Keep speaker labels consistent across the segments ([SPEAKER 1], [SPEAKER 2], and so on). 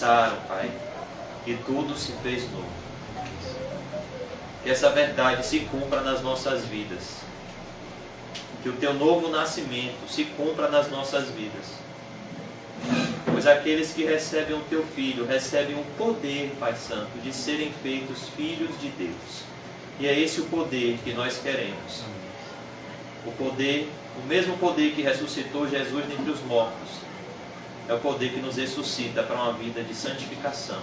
[SPEAKER 1] passaram, Pai, e tudo se fez novo. Que essa verdade se cumpra nas nossas vidas. Que o Teu novo nascimento se cumpra nas nossas vidas. Pois aqueles que recebem o Teu Filho, recebem o poder, Pai Santo, de serem feitos filhos de Deus. E é esse o poder que nós queremos. O poder, o mesmo poder que ressuscitou Jesus dentre os mortos, é o poder que nos ressuscita para uma vida de santificação,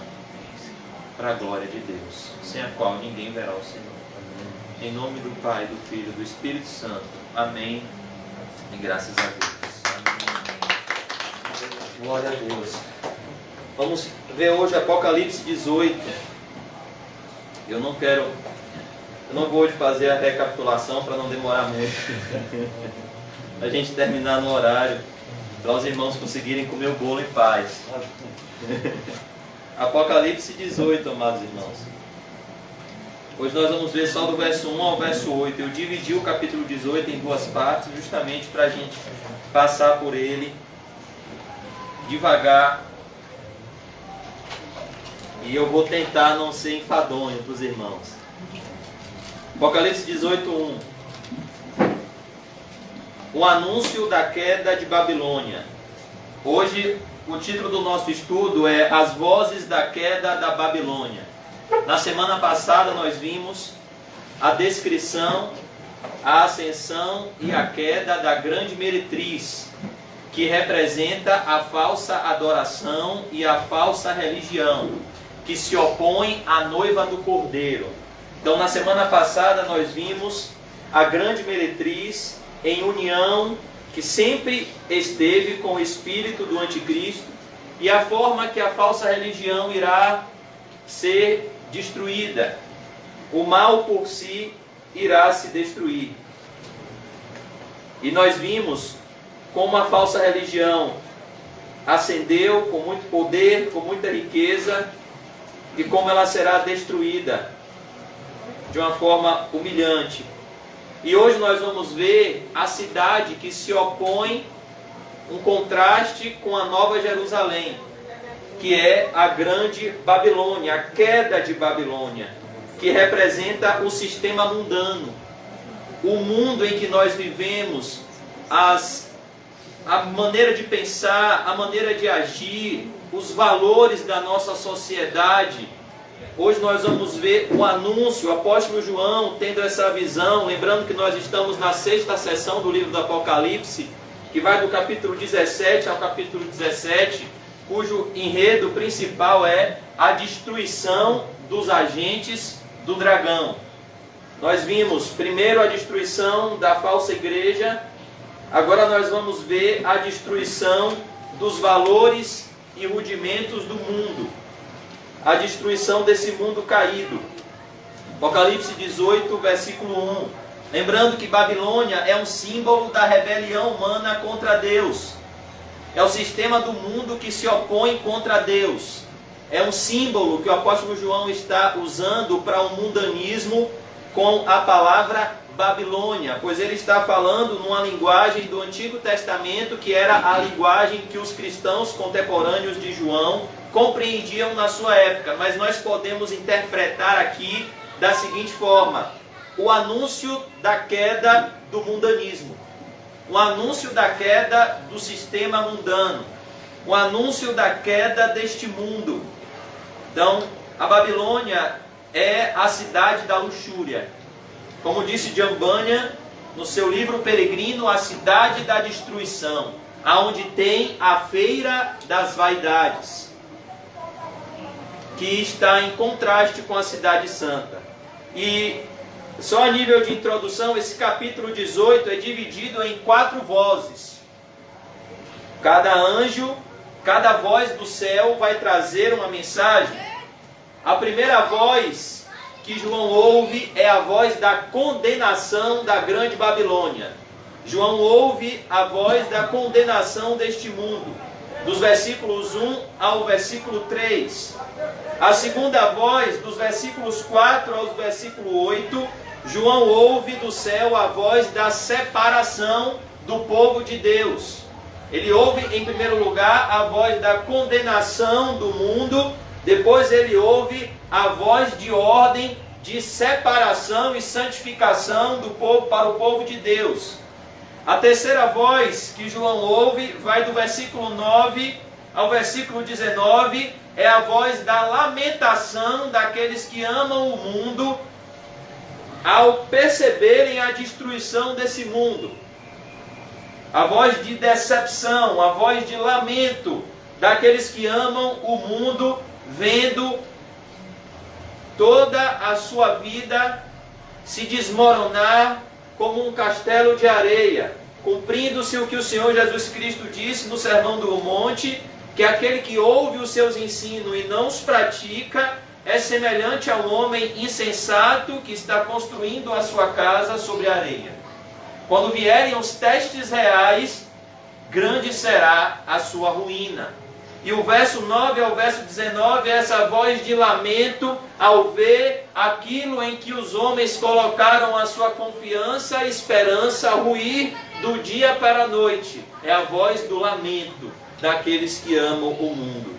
[SPEAKER 1] para a glória de Deus, sem a qual ninguém verá o Senhor. Em nome do Pai, do Filho e do Espírito Santo. Amém. E graças a Deus. Glória a Deus. Vamos ver hoje Apocalipse 18. Eu não vou hoje fazer a recapitulação para não demorar muito. A gente terminar no horário, para os irmãos conseguirem comer o bolo em paz. Apocalipse 18, amados irmãos. Hoje nós vamos ver só do verso 1 ao verso 8. Eu dividi o capítulo 18 em duas partes, justamente para a gente passar por ele devagar. E eu vou tentar não ser enfadonho para os irmãos. Apocalipse 18, 1. O anúncio da queda de Babilônia. Hoje o título do nosso estudo é As Vozes da Queda da Babilônia. Na semana passada nós vimos a descrição, a ascensão e a queda da grande meretriz, que representa a falsa adoração e a falsa religião, que se opõe à noiva do Cordeiro. Então na semana passada nós vimos a grande meretriz em união, que sempre esteve com o espírito do anticristo, e a forma que a falsa religião irá ser destruída. O mal por si irá se destruir. E nós vimos como a falsa religião ascendeu com muito poder, com muita riqueza, e como ela será destruída de uma forma humilhante. E hoje nós vamos ver a cidade que se opõe, um contraste com a Nova Jerusalém, que é a grande Babilônia, a queda de Babilônia, que representa o sistema mundano, o mundo em que nós vivemos, a maneira de pensar, a maneira de agir, os valores da nossa sociedade. Hoje nós vamos ver o anúncio, o apóstolo João tendo essa visão, lembrando que nós estamos na 6ª sessão do livro do Apocalipse, que vai do capítulo 17 ao capítulo 17, cujo enredo principal é a destruição dos agentes do dragão. Nós vimos primeiro a destruição da falsa igreja, agora nós vamos ver a destruição dos valores e rudimentos do mundo, a destruição desse mundo caído. Apocalipse 18, versículo 1. Lembrando que Babilônia é um símbolo da rebelião humana contra Deus. É o sistema do mundo que se opõe contra Deus. É um símbolo que o apóstolo João está usando para o mundanismo com a palavra Babilônia, pois ele está falando numa linguagem do Antigo Testamento, que era a linguagem que os cristãos contemporâneos de João compreendiam na sua época. Mas nós podemos interpretar aqui da seguinte forma: o anúncio da queda do mundanismo, o anúncio da queda do sistema mundano, o anúncio da queda deste mundo. Então, a Babilônia é a cidade da luxúria. Como disse John Bunyan no seu livro Peregrino, a cidade da destruição, aonde tem a feira das vaidades, que está em contraste com a cidade santa. E só a nível de introdução, esse capítulo 18 é dividido em 4 vozes. Cada anjo, cada voz do céu vai trazer uma mensagem. A primeira voz que João ouve é a voz da condenação da grande Babilônia. João ouve a voz da condenação deste mundo, dos versículos 1 ao versículo 3. A segunda voz, dos versículos 4 ao versículo 8, João ouve do céu a voz da separação do povo de Deus. Ele ouve, em primeiro lugar, a voz da condenação do mundo, depois ele ouve a voz de ordem, de separação e santificação do povo para o povo de Deus. A terceira voz que João ouve vai do versículo 9 ao versículo 19, é a voz da lamentação daqueles que amam o mundo ao perceberem a destruição desse mundo. A voz de decepção, a voz de lamento daqueles que amam o mundo, vendo toda a sua vida se desmoronar como um castelo de areia, cumprindo-se o que o Senhor Jesus Cristo disse no Sermão do Monte, que aquele que ouve os seus ensinos e não os pratica é semelhante a um homem insensato que está construindo a sua casa sobre a areia. Quando vierem os testes reais, grande será a sua ruína. E o verso 9 ao verso 19 é essa voz de lamento ao ver aquilo em que os homens colocaram a sua confiança e esperança ruir do dia para a noite. É a voz do lamento daqueles que amam o mundo.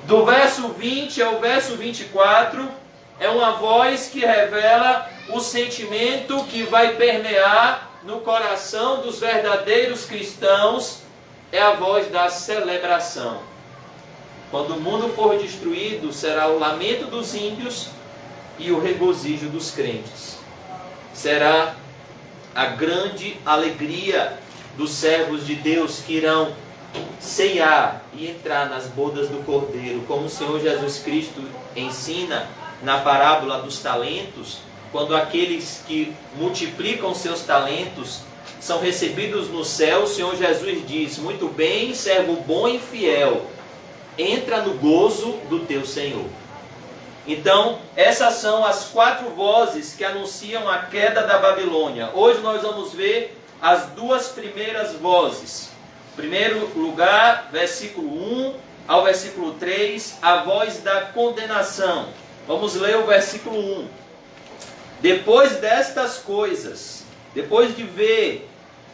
[SPEAKER 1] Do verso 20 ao verso 24 é uma voz que revela o sentimento que vai permear no coração dos verdadeiros cristãos, é a voz da celebração. Quando o mundo for destruído, será o lamento dos ímpios e o regozijo dos crentes. Será a grande alegria dos servos de Deus que irão ceiar e entrar nas bodas do Cordeiro, como o Senhor Jesus Cristo ensina na parábola dos talentos, quando aqueles que multiplicam seus talentos são recebidos no céu, o Senhor Jesus diz: muito bem, servo bom e fiel, entra no gozo do teu Senhor. Então, essas são as 4 vozes que anunciam a queda da Babilônia. Hoje nós vamos ver as 2 primeiras vozes. Em primeiro lugar, versículo 1 ao versículo 3, a voz da condenação. Vamos ler o versículo 1. Depois destas coisas, depois de ver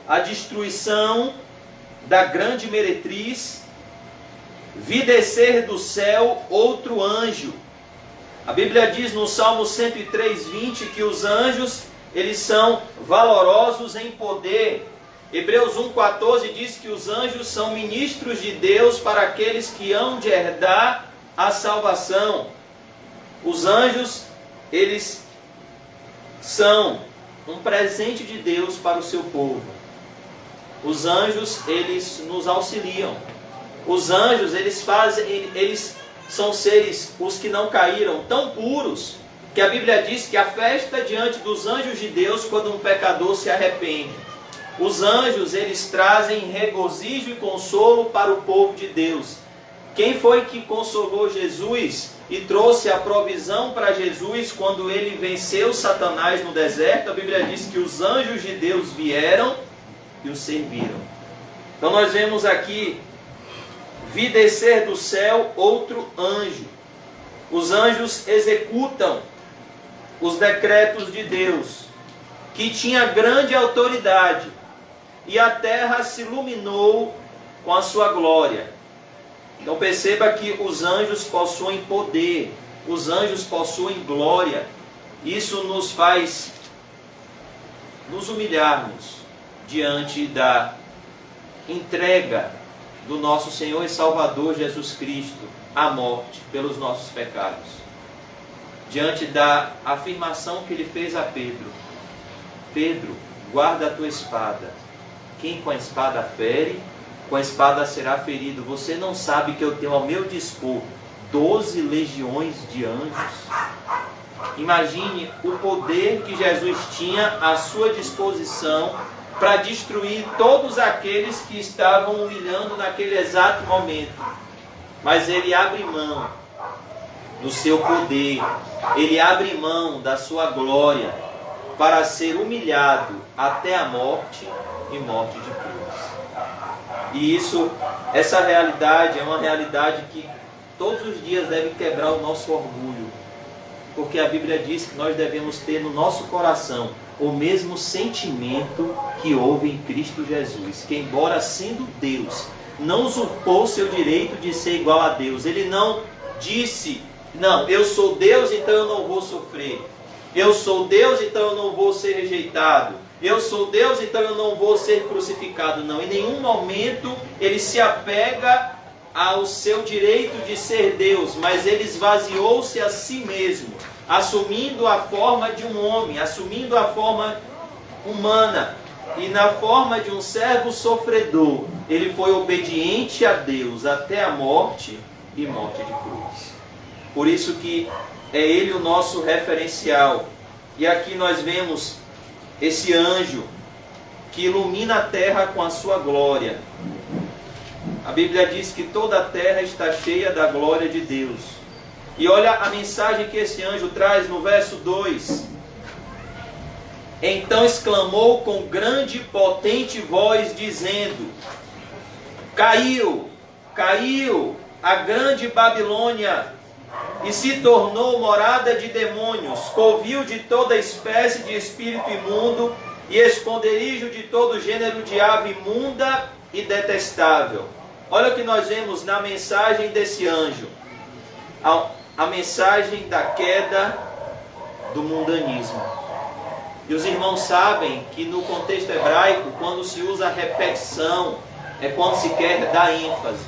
[SPEAKER 1] a destruição da grande meretriz, vi descer do céu outro anjo. A Bíblia diz no Salmo 103:20 que os anjos, eles são valorosos em poder. Hebreus 1:14 diz que os anjos são ministros de Deus para aqueles que hão de herdar a salvação. Os anjos, eles são um presente de Deus para o seu povo. Os anjos, eles nos auxiliam. Os anjos, eles são seres, os que não caíram, tão puros, que a Bíblia diz que a festa diante dos anjos de Deus quando um pecador se arrepende. Os anjos, eles trazem regozijo e consolo para o povo de Deus. Quem foi que consolou Jesus e trouxe a provisão para Jesus quando ele venceu Satanás no deserto? A Bíblia diz que os anjos de Deus vieram e o serviram. Então nós vemos aqui: vi descer do céu outro anjo. Os anjos executam os decretos de Deus, que tinha grande autoridade, e a terra se iluminou com a sua glória. Então perceba que os anjos possuem poder, os anjos possuem glória. Isso nos faz nos humilharmos diante da entrega do nosso Senhor e Salvador Jesus Cristo à morte pelos nossos pecados. Diante da afirmação que ele fez a Pedro: Pedro, guarda a tua espada. Quem com a espada fere, com a espada será ferido. Você não sabe que eu tenho ao meu dispor 12 legiões de anjos? Imagine o poder que Jesus tinha à sua disposição para destruir todos aqueles que estavam humilhando naquele exato momento. Mas ele abre mão do seu poder, ele abre mão da sua glória para ser humilhado até a morte e morte de cruz. E essa realidade é uma realidade que todos os dias deve quebrar o nosso orgulho, porque a Bíblia diz que nós devemos ter no nosso coração o mesmo sentimento que houve em Cristo Jesus, que embora sendo Deus, não usurpou seu direito de ser igual a Deus. Ele não disse, não, eu sou Deus, então eu não vou sofrer. Eu sou Deus, então eu não vou ser rejeitado. Eu sou Deus, então eu não vou ser crucificado. Não, em nenhum momento ele se apega ao seu direito de ser Deus, mas ele esvaziou-se a si mesmo, assumindo a forma de um homem, assumindo a forma humana, e na forma de um servo sofredor, ele foi obediente a Deus até a morte e morte de cruz. Por isso que é ele o nosso referencial. E aqui nós vemos esse anjo que ilumina a terra com a sua glória. A Bíblia diz que toda a terra está cheia da glória de Deus. E olha a mensagem que esse anjo traz no verso 2. Então exclamou com grande e potente voz, dizendo: Caiu, caiu a grande Babilônia, e se tornou morada de demônios, covil de toda espécie de espírito imundo, e esconderijo de todo gênero de ave imunda e detestável. Olha o que nós vemos na mensagem desse anjo. A mensagem da queda do mundanismo. E os irmãos sabem que no contexto hebraico, quando se usa a repetição, é quando se quer dar ênfase.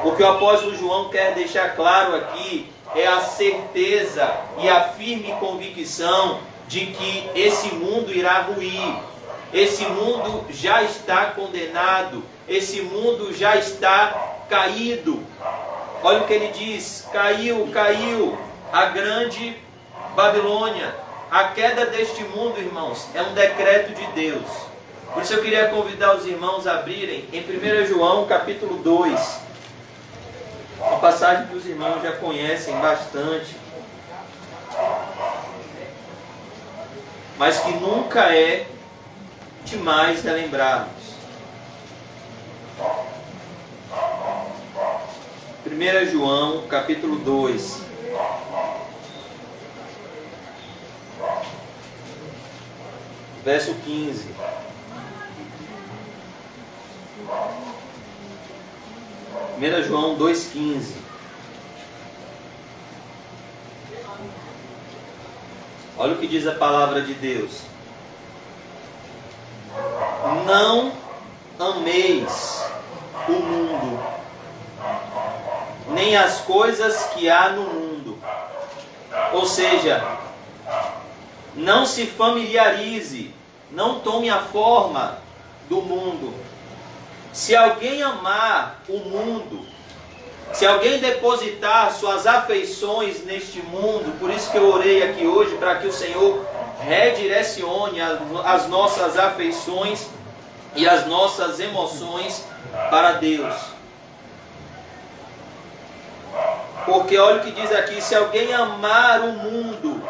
[SPEAKER 1] O que o apóstolo João quer deixar claro aqui é a certeza e a firme convicção de que esse mundo irá ruir. Esse mundo já está condenado. Esse mundo já está caído. Olha o que ele diz: caiu, caiu a grande Babilônia. A queda deste mundo, irmãos, é um decreto de Deus. Por isso eu queria convidar os irmãos a abrirem em 1 João capítulo 2. Uma passagem que os irmãos já conhecem bastante, mas que nunca é demais relembrarmos. 1 João capítulo 2. Verso 15. João 2,15. Olha o que diz a palavra de Deus. Não ameis o mundo, nem as coisas que há no mundo. Ou seja, não se familiarize, não tome a forma do mundo. Se alguém amar o mundo, se alguém depositar suas afeições neste mundo, por isso que eu orei aqui hoje, para que o Senhor redirecione as nossas afeições e as nossas emoções para Deus. Porque olha o que diz aqui: se alguém amar o mundo,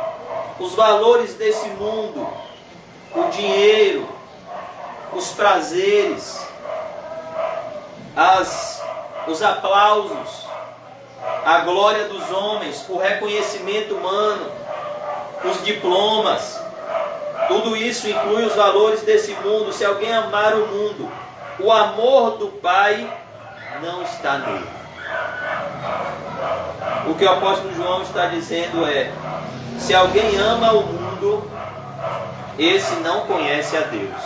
[SPEAKER 1] os valores desse mundo, o dinheiro, os prazeres, os aplausos, a glória dos homens, o reconhecimento humano, os diplomas, tudo isso inclui os valores desse mundo. Se alguém amar o mundo, o amor do Pai não está nele. O que o apóstolo João está dizendo é: se alguém ama o mundo, esse não conhece a Deus.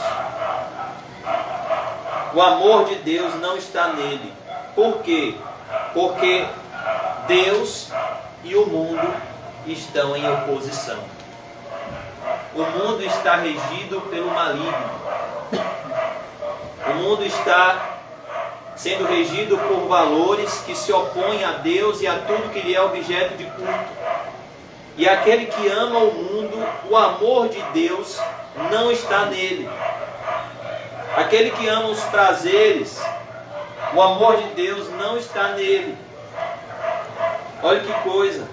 [SPEAKER 1] O amor de Deus não está nele. Por quê? Porque Deus e o mundo estão em oposição. O mundo está regido pelo maligno. O mundo está sendo regido por valores que se opõem a Deus e a tudo que lhe é objeto de culto. E aquele que ama o mundo, o amor de Deus não está nele. Aquele que ama os prazeres, o amor de Deus não está nele. Olha que coisa.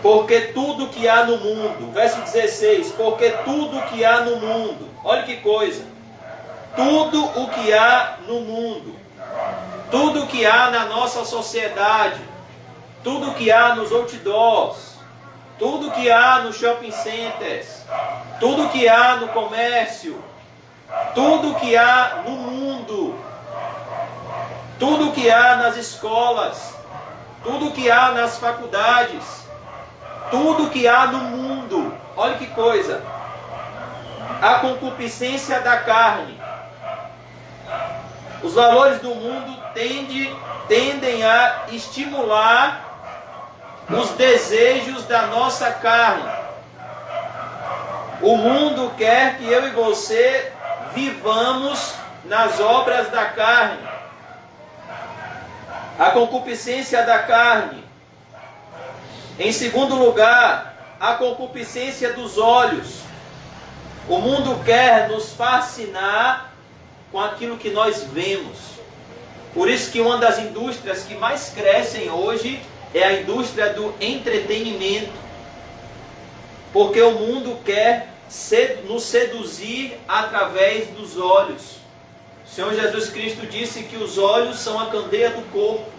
[SPEAKER 1] Porque tudo que há no mundo, verso 16, porque tudo que há no mundo, olha que coisa. Tudo o que há no mundo, tudo o que há na nossa sociedade, tudo o que há nos outdoors, tudo o que há nos shopping centers, tudo o que há no comércio, Tudo que há no mundo, tudo que há nas escolas, tudo que há nas faculdades, tudo que há no mundo, olha que coisa, a concupiscência da carne. Os valores do mundo tendem a estimular os desejos da nossa carne. O mundo quer que eu e você vivamos nas obras da carne. A concupiscência da carne. Em segundo lugar, a concupiscência dos olhos. O mundo quer nos fascinar com aquilo que nós vemos. Por isso que uma das indústrias que mais crescem hoje é a indústria do entretenimento. Porque o mundo quer nos seduzir através dos olhos. O Senhor Jesus Cristo disse que os olhos são a candeia do corpo.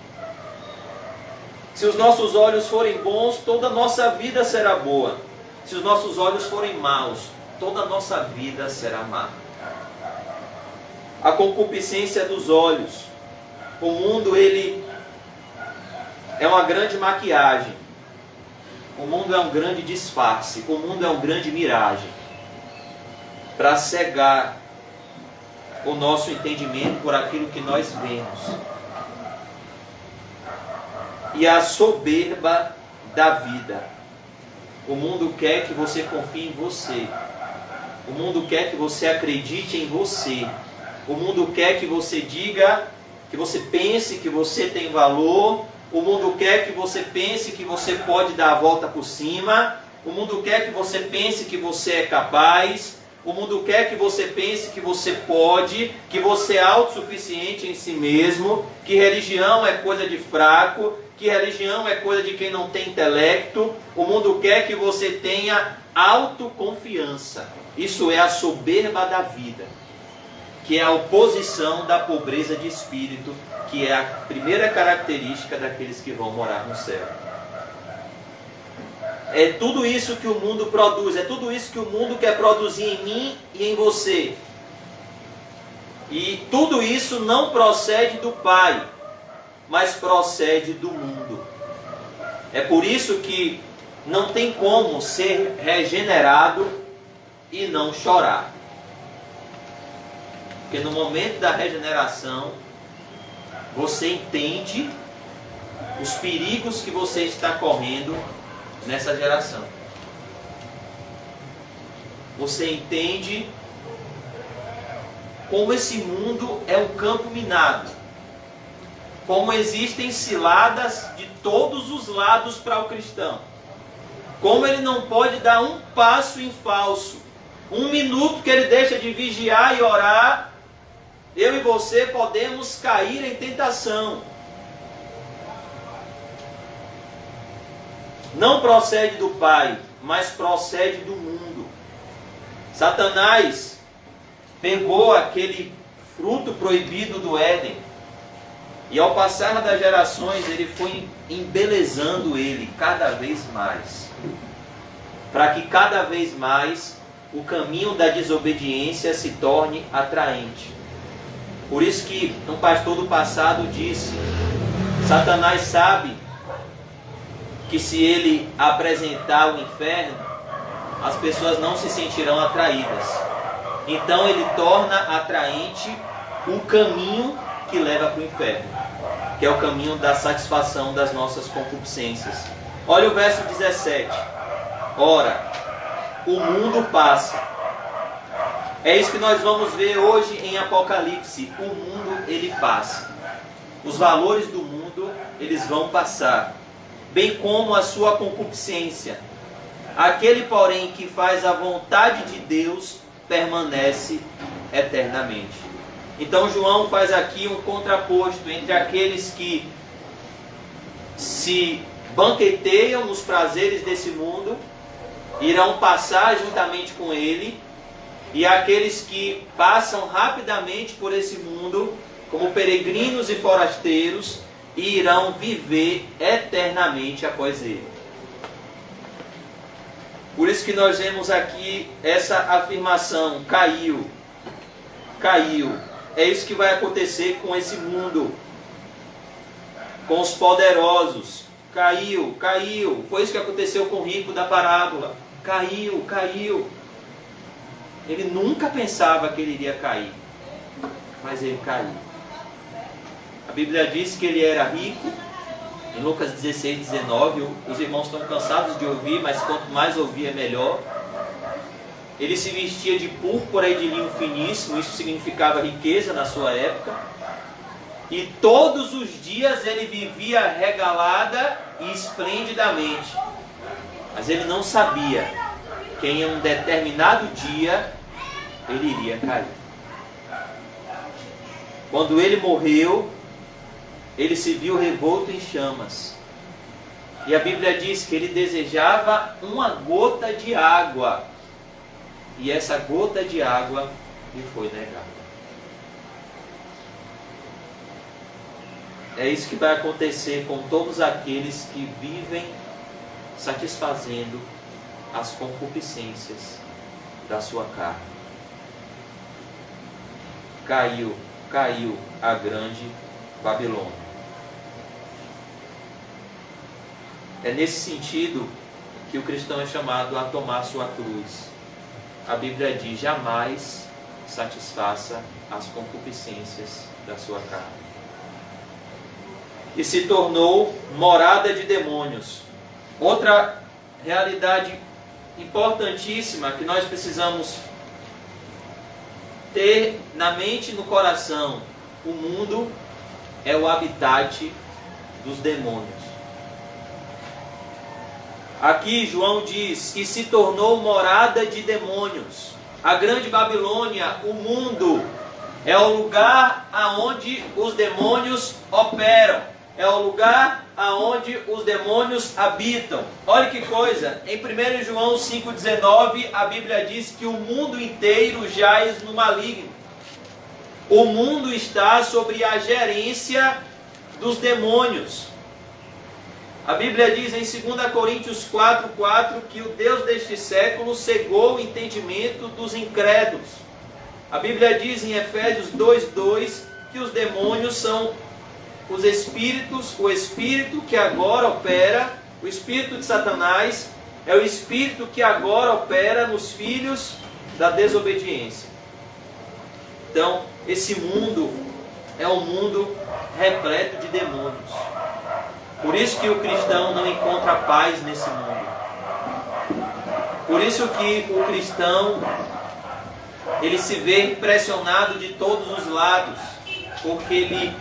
[SPEAKER 1] Se os nossos olhos forem bons, toda a nossa vida será boa. Se os nossos olhos forem maus, toda a nossa vida será má. A concupiscência dos olhos. O mundo, ele é uma grande maquiagem. O mundo é um grande disfarce. O mundo é uma grande miragem para cegar o nosso entendimento por aquilo que nós vemos. E a soberba da vida. O mundo quer que você confie em você. O mundo quer que você acredite em você. O mundo quer que você diga, que você pense que você tem valor. O mundo quer que você pense que você pode dar a volta por cima. O mundo quer que você pense que você é capaz. O mundo quer que você pense que você pode, que você é autossuficiente em si mesmo, que religião é coisa de fraco, que religião é coisa de quem não tem intelecto. O mundo quer que você tenha autoconfiança. Isso é a soberba da vida, que é a oposição da pobreza de espírito, que é a primeira característica daqueles que vão morar no céu. É tudo isso que o mundo produz, é tudo isso que o mundo quer produzir em mim e em você. E tudo isso não procede do Pai, mas procede do mundo. É por isso que não tem como ser regenerado e não chorar. Porque no momento da regeneração, você entende os perigos que você está correndo nessa geração. Você entende como esse mundo é um campo minado. Como existem ciladas de todos os lados para o cristão. Como ele não pode dar um passo em falso. Um minuto que ele deixa de vigiar e orar, eu e você podemos cair em tentação. Não procede do Pai, mas procede do mundo. Satanás pegou aquele fruto proibido do Éden e ao passar das gerações ele foi embelezando ele cada vez mais, para que cada vez mais o caminho da desobediência se torne atraente. Por isso que um pastor do passado disse: Satanás sabe que se ele apresentar o inferno, as pessoas não se sentirão atraídas. Então ele torna atraente o caminho que leva para o inferno, que é o caminho da satisfação das nossas concupiscências. Olha o verso 17. Ora, o mundo passa. É isso que nós vamos ver hoje em Apocalipse. O mundo, ele passa. Os valores do mundo, eles vão passar, bem como a sua concupiscência. Aquele, porém, que faz a vontade de Deus, permanece eternamente. Então João faz aqui um contraposto entre aqueles que se banqueteiam nos prazeres desse mundo, irão passar juntamente com ele, e aqueles que passam rapidamente por esse mundo, como peregrinos e forasteiros, e irão viver eternamente após ele. Por isso que nós vemos aqui essa afirmação: caiu. caiu. É isso que vai acontecer com esse mundo, com os poderosos. Caiu, caiu. Foi isso que aconteceu com o rico da parábola. Caiu, caiu. Ele nunca pensava que ele iria cair, mas ele caiu. A Bíblia diz que ele era rico. Em Lucas 16, 19, os irmãos estão cansados de ouvir, mas quanto mais ouvir é melhor. Ele se vestia de púrpura e de linho finíssimo, isso significava riqueza na sua época. E todos os dias ele vivia regalada e esplendidamente. Mas ele não sabia que em um determinado dia ele iria cair. Quando ele morreu, ele se viu revolto em chamas. E a Bíblia diz que ele desejava uma gota de água. E essa gota de água lhe foi negada. É isso que vai acontecer com todos aqueles que vivem satisfazendo as concupiscências da sua carne. Caiu a grande Babilônia. É nesse sentido que o cristão é chamado a tomar sua cruz. A Bíblia diz: jamais satisfaça as concupiscências da sua carne. E se tornou morada de demônios. Outra realidade importantíssima que nós precisamos ter na mente e no coração: o mundo é o habitat dos demônios. Aqui João diz que se tornou morada de demônios. A grande Babilônia, o mundo, é o lugar aonde os demônios operam. É o lugar aonde os demônios habitam. Olha que coisa, em 1 João 5,19, a Bíblia diz que o mundo inteiro jaz no maligno. O mundo está sobre a gerência dos demônios. A Bíblia diz em 2 Coríntios 4,4 que o Deus deste século cegou o entendimento dos incrédulos. A Bíblia diz em Efésios 2,2 que os demônios são os espíritos, o espírito que agora opera, o espírito de Satanás, é o espírito que agora opera nos filhos da desobediência. Então, esse mundo é um mundo repleto de demônios. Por isso que o cristão não encontra paz nesse mundo. Por isso que o cristão, ele se vê pressionado de todos os lados, porque ele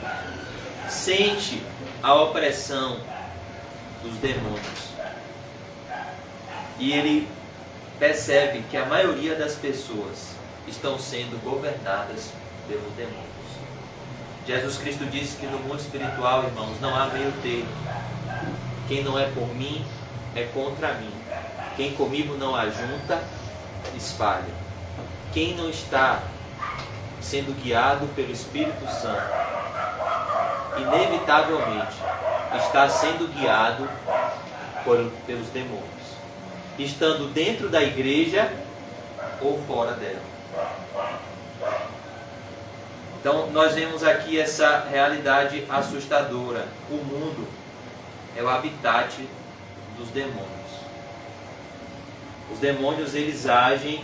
[SPEAKER 1] sente a opressão dos demônios. E ele percebe que a maioria das pessoas estão sendo governadas pelos demônios. Jesus Cristo disse que no mundo espiritual, irmãos, não há meio termo. Quem não é por mim, é contra mim. Quem comigo não ajunta, espalha. Quem não está sendo guiado pelo Espírito Santo, inevitavelmente está sendo guiado pelos demônios, estando dentro da igreja ou fora dela. Então nós vemos aqui essa realidade assustadora. O mundo é o habitat dos demônios. Os demônios, eles agem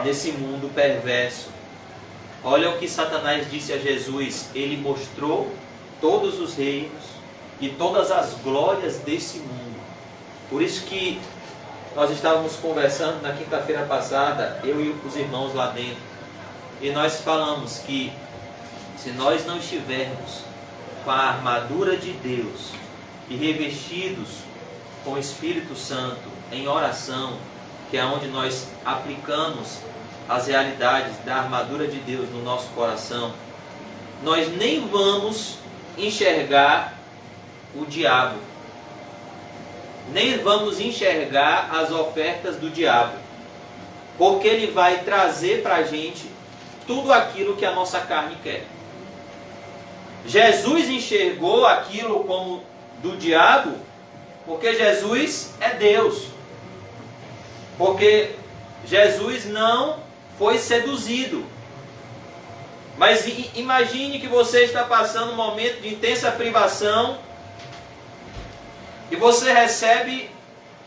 [SPEAKER 1] nesse mundo perverso. Olha o que Satanás disse a Jesus: ele mostrou todos os reinos e todas as glórias desse mundo. Por isso que nós estávamos conversando na quinta-feira passada, eu e os irmãos lá dentro, e nós falamos que se nós não estivermos com a armadura de Deus e revestidos com o Espírito Santo em oração, que é onde nós aplicamos as realidades da armadura de Deus no nosso coração, nós nem vamos enxergar o diabo, nem vamos enxergar as ofertas do diabo, porque ele vai trazer para a gente tudo aquilo que a nossa carne quer. Jesus enxergou aquilo como do diabo, porque Jesus é Deus, porque Jesus não foi seduzido. Mas imagine que você está passando um momento de intensa privação e você recebe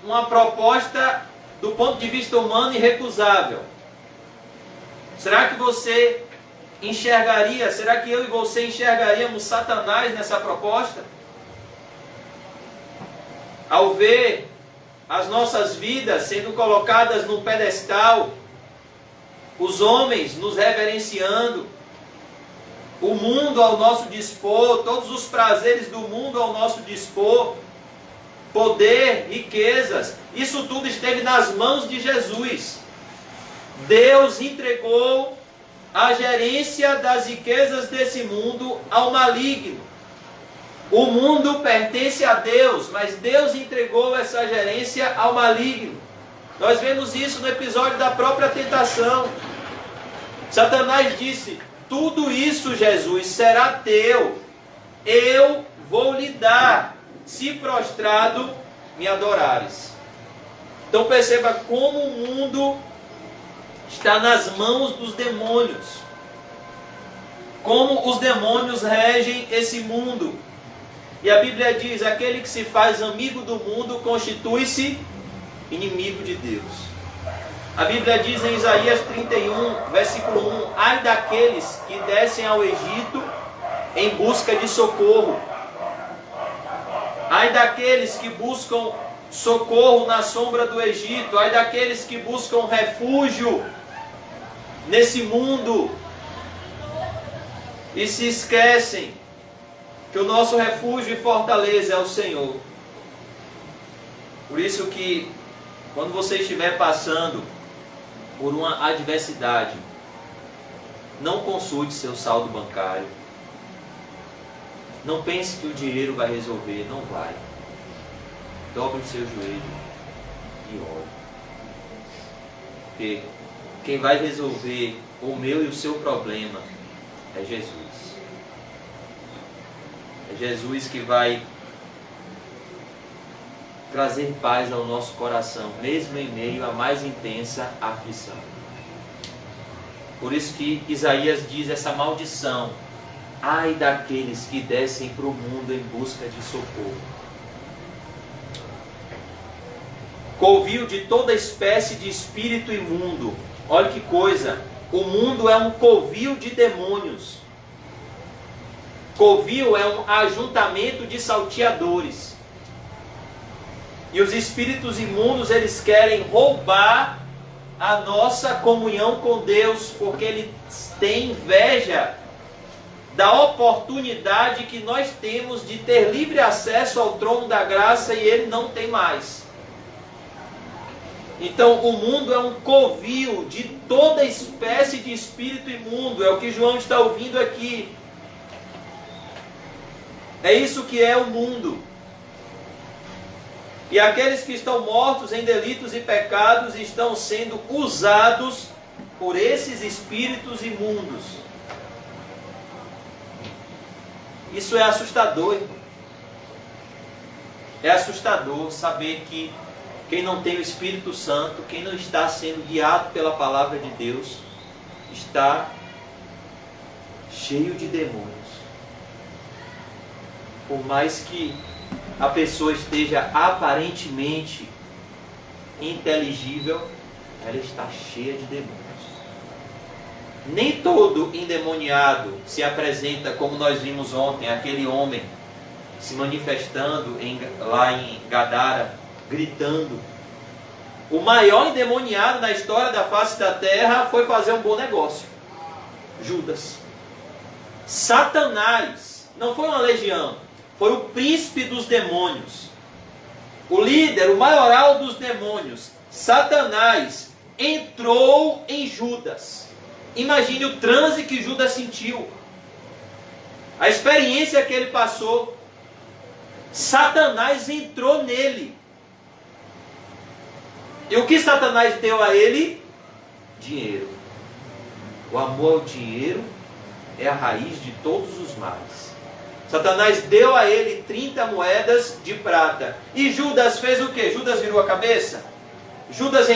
[SPEAKER 1] uma proposta do ponto de vista humano irrecusável. Será que você enxergaria, será que eu e você enxergaríamos Satanás nessa proposta? Ao ver as nossas vidas sendo colocadas num pedestal, os homens nos reverenciando, o mundo ao nosso dispor, todos os prazeres do mundo ao nosso dispor, poder, riquezas, isso tudo esteve nas mãos de Jesus. Deus entregou a gerência das riquezas desse mundo ao maligno. O mundo pertence a Deus, mas Deus entregou essa gerência ao maligno. Nós vemos isso no episódio da própria tentação. Satanás disse: tudo isso, Jesus, será teu. Eu vou lhe dar, se prostrado me adorares. Então perceba como o mundo está nas mãos dos demônios. Como os demônios regem esse mundo. E a Bíblia diz: aquele que se faz amigo do mundo constitui-se inimigo de Deus. A Bíblia diz em Isaías 31, versículo 1: ai daqueles que descem ao Egito em busca de socorro. Ai daqueles que buscam socorro na sombra do Egito. Ai daqueles que buscam refúgio nesse mundo e se esquecem que o nosso refúgio e fortaleza é o Senhor. Por isso que, quando você estiver passando por uma adversidade, não consulte seu saldo bancário. Não pense que o dinheiro vai resolver, não vai. Dobre o seu joelho e ore. Porque quem vai resolver o meu e o seu problema é Jesus. É Jesus que vai trazer paz ao nosso coração, mesmo em meio à mais intensa aflição. Por isso que Isaías diz essa maldição: ai daqueles que descem para o mundo em busca de socorro. Covil de toda espécie de espírito imundo. Olha que coisa, o mundo é um covil de demônios. Covil é um ajuntamento de salteadores. E os espíritos imundos, eles querem roubar a nossa comunhão com Deus, porque eles têm inveja da oportunidade que nós temos de ter livre acesso ao trono da graça, e ele não tem mais. Então o mundo é um covil de toda espécie de espírito imundo. É o que João está ouvindo aqui. É isso que é o mundo. E aqueles que estão mortos em delitos e pecados estão sendo usados por esses espíritos imundos. Isso é assustador, irmão. É assustador saber que quem não tem o Espírito Santo, quem não está sendo guiado pela palavra de Deus, está cheio de demônios. Por mais que a pessoa esteja aparentemente inteligível, ela está cheia de demônios. Nem todo endemoniado se apresenta como nós vimos ontem, aquele homem se manifestando lá em Gadara, gritando. O maior endemoniado na história da face da terra foi fazer um bom negócio: Judas. Satanás não foi uma legião, foi o príncipe dos demônios, o líder, o maioral dos demônios. Satanás entrou em Judas. Imagine o transe que Judas sentiu, a experiência que ele passou. Satanás entrou nele. E o que Satanás deu a ele? Dinheiro. O amor ao dinheiro é a raiz de todos os males. Satanás deu a ele 30 moedas de prata. E Judas fez o quê? Judas virou a cabeça? Judas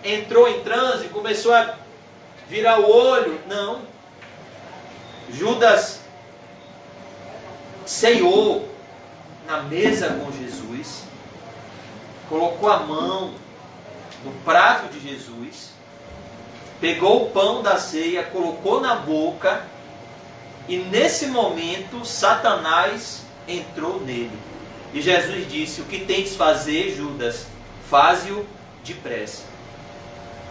[SPEAKER 1] entrou em transe, começou a virar o olho. Não. Judas ceiou na mesa com Jesus, colocou a mão no prato de Jesus, pegou o pão da ceia, colocou na boca, e nesse momento Satanás entrou nele. E Jesus disse: o que tens de fazer, Judas? Faze-o depressa.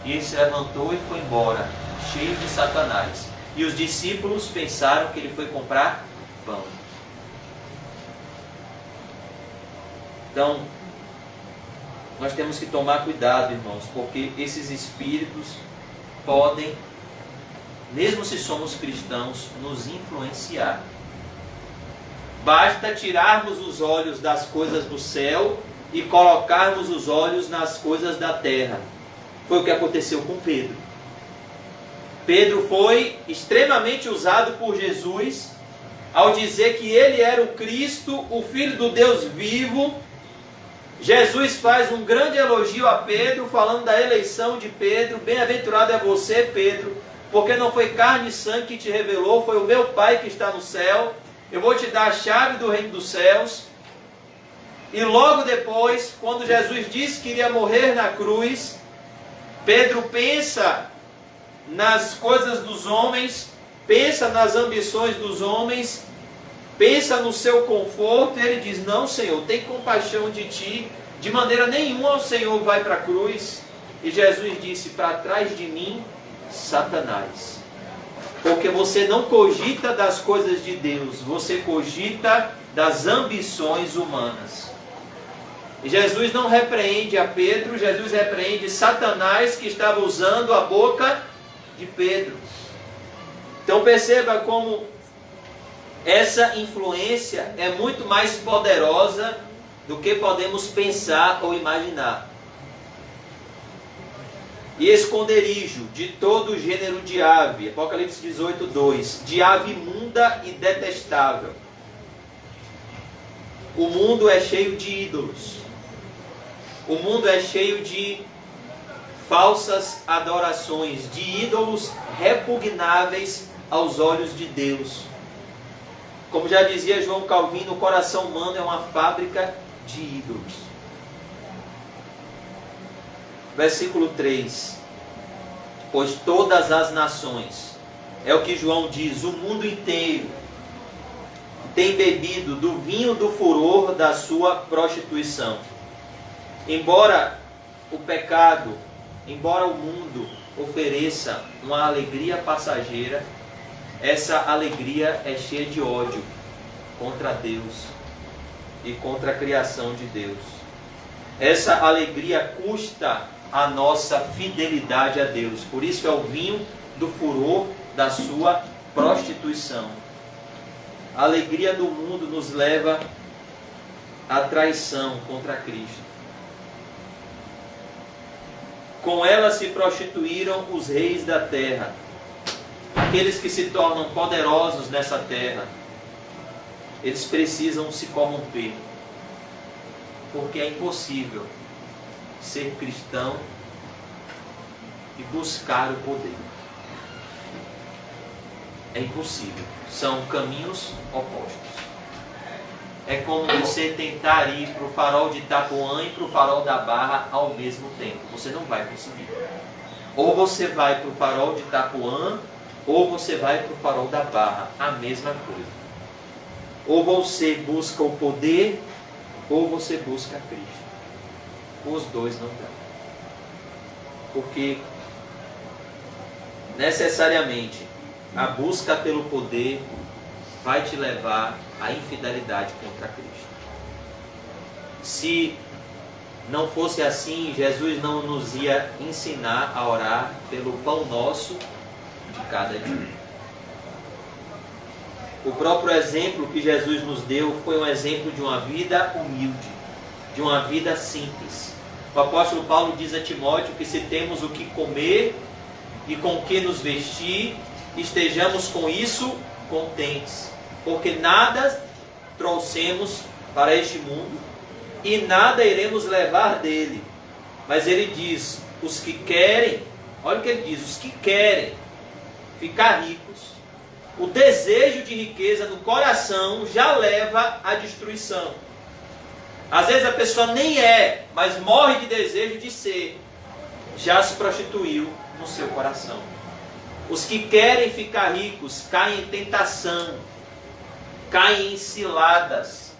[SPEAKER 1] E ele se levantou e foi embora, cheio de Satanás. E os discípulos pensaram que ele foi comprar pão. Então, nós temos que tomar cuidado, irmãos, porque esses espíritos podem, mesmo se somos cristãos, nos influenciar. Basta tirarmos os olhos das coisas do céu e colocarmos os olhos nas coisas da terra. Foi o que aconteceu com Pedro. Pedro foi extremamente usado por Jesus ao dizer que ele era o Cristo, o Filho do Deus vivo. Jesus faz um grande elogio a Pedro, falando da eleição de Pedro. Bem-aventurado é você, Pedro, porque não foi carne e sangue que te revelou, foi o meu Pai que está no céu. Eu vou te dar a chave do reino dos céus. E logo depois, quando Jesus disse que iria morrer na cruz, Pedro pensa nas coisas dos homens, pensa nas ambições dos homens, pensa no seu conforto, e ele diz: não, Senhor, tem compaixão de ti, de maneira nenhuma o Senhor vai para a cruz. E Jesus disse: para trás de mim, Satanás, porque você não cogita das coisas de Deus, você cogita das ambições humanas. E Jesus não repreende a Pedro, Jesus repreende Satanás, que estava usando a boca de Pedro. Então perceba como essa influência é muito mais poderosa do que podemos pensar ou imaginar. E esconderijo de todo gênero de ave, Apocalipse 18:2, de ave imunda e detestável. O mundo é cheio de ídolos. O mundo é cheio de falsas adorações, de ídolos repugnáveis aos olhos de Deus. Como já dizia João Calvino, o coração humano é uma fábrica de ídolos. Versículo 3. Pois todas as nações, é o que João diz, o mundo inteiro tem bebido do vinho do furor da sua prostituição. Embora o pecado, embora o mundo ofereça uma alegria passageira, essa alegria é cheia de ódio contra Deus e contra a criação de Deus. Essa alegria custa a nossa fidelidade a Deus. Por isso é o vinho do furor da sua prostituição. A alegria do mundo nos leva à traição contra Cristo. Com ela se prostituíram os reis da terra, aqueles que se tornam poderosos nessa terra. Eles precisam se corromper, porque é impossível ser cristão e buscar o poder. É impossível, são caminhos opostos. É como você tentar ir para o farol de Itapuã e para o farol da Barra ao mesmo tempo. Você não vai conseguir. Ou você vai para o farol de Itapuã, ou você vai para o farol da Barra. A mesma coisa. Ou você busca o poder, ou você busca Cristo. Os dois não dão. Porque necessariamente a busca pelo poder vai te levar à infidelidade contra Cristo. Se não fosse assim, Jesus não nos ia ensinar a orar pelo pão nosso de cada dia. O próprio exemplo que Jesus nos deu foi um exemplo de uma vida humilde, de uma vida simples. O apóstolo Paulo diz a Timóteo que se temos o que comer e com o que nos vestir, estejamos com isso contentes, porque nada trouxemos para este mundo e nada iremos levar dele. Mas ele diz, os que querem, olha o que ele diz, os que querem ficar ricos, o desejo de riqueza no coração já leva à destruição. Às vezes a pessoa nem é, mas morre de desejo de ser. Já se prostituiu no seu coração. Os que querem ficar ricos caem em tentação, caem em ciladas,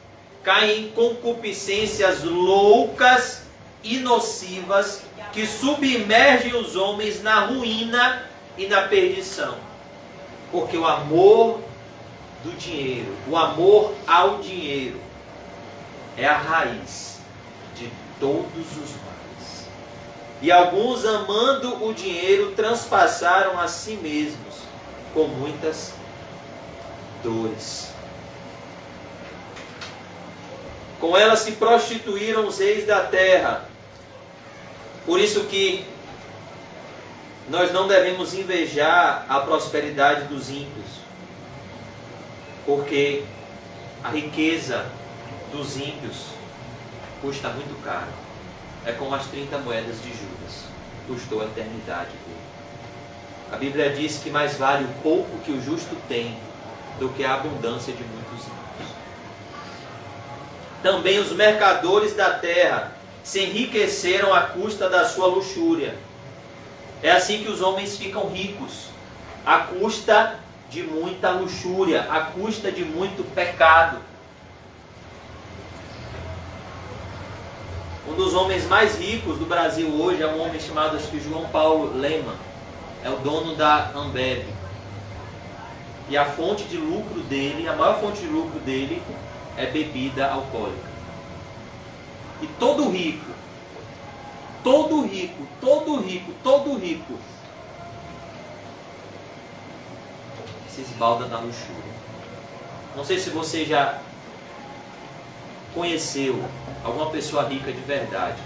[SPEAKER 1] caem em concupiscências loucas e nocivas que submergem os homens na ruína e na perdição. Porque o amor do dinheiro, o amor ao dinheiro, é a raiz de todos os males. E alguns, amando o dinheiro, transpassaram a si mesmos com muitas dores. Com ela se prostituíram os reis da terra. Por isso que nós não devemos invejar a prosperidade dos ímpios, porque a riqueza dos ímpios custa muito caro. É como as 30 moedas de Judas, custou a eternidade dele. A Bíblia diz que mais vale o pouco que o justo tem do que a abundância de muitos ímpios. Também os mercadores da terra se enriqueceram à custa da sua luxúria. É assim que os homens ficam ricos, à custa de muita luxúria, à custa de muito pecado. Um dos homens mais ricos do Brasil hoje é um homem chamado, acho que João Paulo Leman. É o dono da Ambev. E a fonte de lucro dele, a maior fonte de lucro dele é bebida alcoólica. E todo rico se esbalda na luxúria. Não sei se você já conheceu alguma pessoa rica de verdade.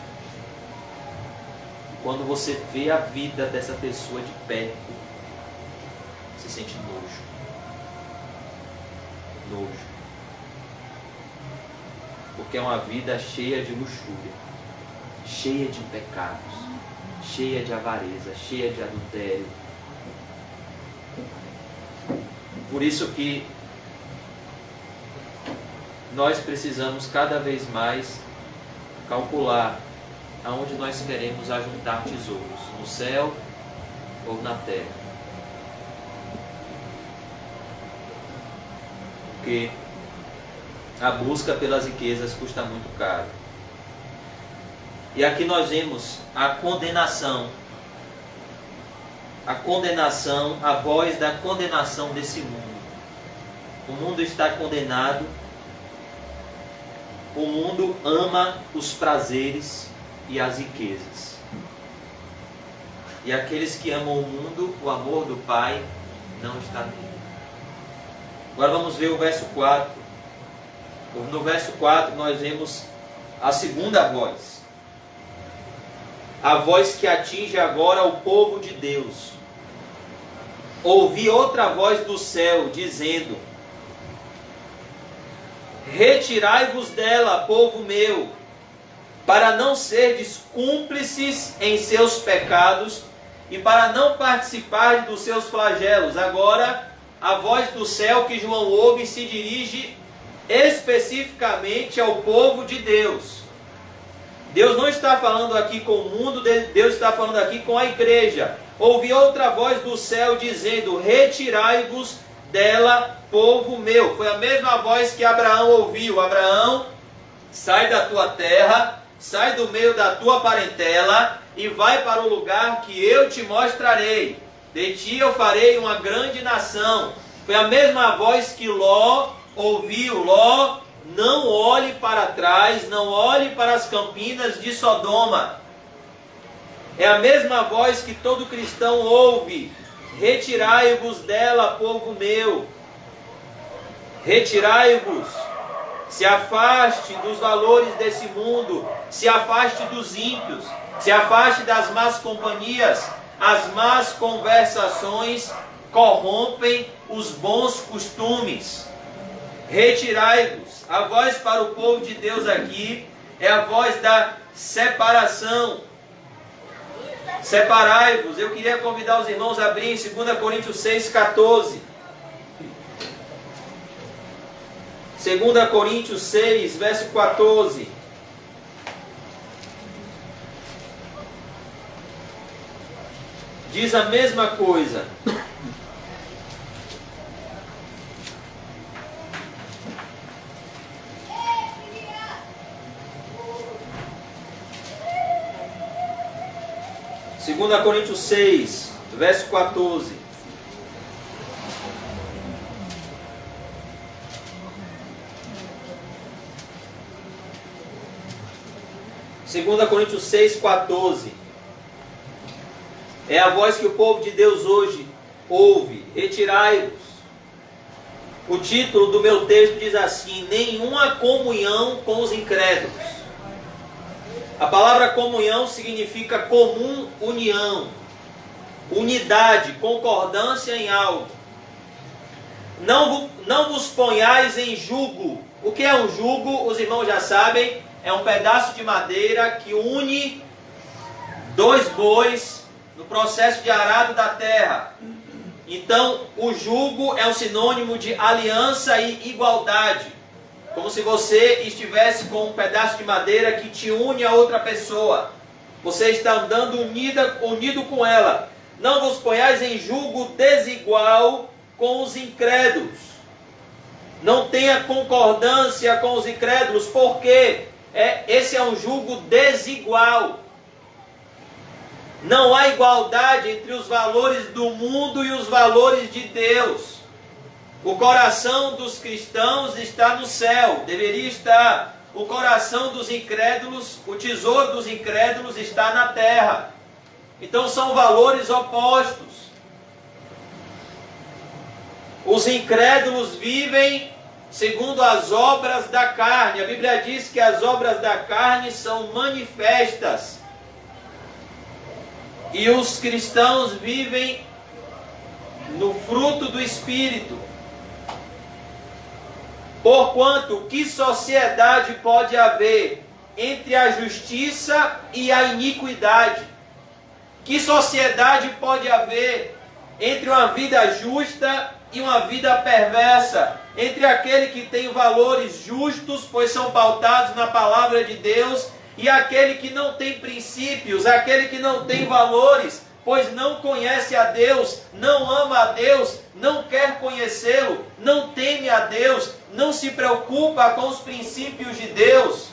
[SPEAKER 1] Quando você vê a vida dessa pessoa de perto, você sente nojo. Porque é uma vida cheia de luxúria, cheia de pecados, cheia de avareza, cheia de adultério. Por isso que nós precisamos cada vez mais calcular aonde nós queremos ajuntar tesouros, no céu ou na terra. Porque a busca pelas riquezas custa muito caro. E aqui nós vemos a condenação, a voz da condenação desse mundo. O mundo está condenado. O mundo ama os prazeres e as riquezas. E aqueles que amam o mundo, o amor do Pai não está nele. Agora vamos ver o verso 4. No verso 4 nós vemos a segunda voz. A voz que atinge agora o povo de Deus. Ouvi outra voz do céu dizendo: retirai-vos dela, povo meu, para não serdes cúmplices em seus pecados e para não participar dos seus flagelos. Agora, a voz do céu que João ouve se dirige especificamente ao povo de Deus. Deus não está falando aqui com o mundo, Deus está falando aqui com a igreja. Ouvi outra voz do céu dizendo: retirai-vos dela, povo meu. Foi a mesma voz que Abraão ouviu. Abraão, sai da tua terra, sai do meio da tua parentela e vai para o lugar que eu te mostrarei. De ti eu farei uma grande nação. Foi a mesma voz que Ló ouviu. Ló, não olhe para trás, não olhe para as campinas de Sodoma. É a mesma voz que todo cristão ouve. Retirai-vos dela, povo meu. Retirai-vos. Se afaste dos valores desse mundo. Se afaste dos ímpios. Se afaste das más companhias. As más conversações corrompem os bons costumes. Retirai-vos. A voz para o povo de Deus aqui é a voz da separação. Separai-vos. Eu queria convidar os irmãos a abrir em 2 Coríntios 6,14. 2 Coríntios 6, verso 14. Diz a mesma coisa. Segunda Coríntios 6, verso 14. Segunda Coríntios 6, 14. É a voz que o povo de Deus hoje ouve. Retirai-vos. O título do meu texto diz assim: nenhuma comunhão com os incrédulos. A palavra comunhão significa comum união, unidade, concordância em algo. Não vos ponhais em jugo. O que é um jugo? Os irmãos já sabem. É um pedaço de madeira que une dois bois no processo de arado da terra. Então, o jugo é um sinônimo de aliança e igualdade. Como se você estivesse com um pedaço de madeira que te une a outra pessoa. Você está andando unido com ela. Não vos ponhais em jugo desigual com os incrédulos. Não tenha concordância com os incrédulos, porque esse é um jugo desigual. Não há igualdade entre os valores do mundo e os valores de Deus. O coração dos cristãos está no céu, deveria estar. O coração dos incrédulos, o tesouro dos incrédulos está na terra. Então são valores opostos. Os incrédulos vivem segundo as obras da carne. A Bíblia diz que as obras da carne são manifestas. E os cristãos vivem no fruto do Espírito. Porquanto, que sociedade pode haver entre a justiça e a iniquidade? Que sociedade pode haver entre uma vida justa e uma vida perversa? Entre aquele que tem valores justos, pois são pautados na palavra de Deus, e aquele que não tem princípios, aquele que não tem valores, pois não conhece a Deus, não ama a Deus, não quer conhecê-lo, não teme a Deus, não se preocupa com os princípios de Deus,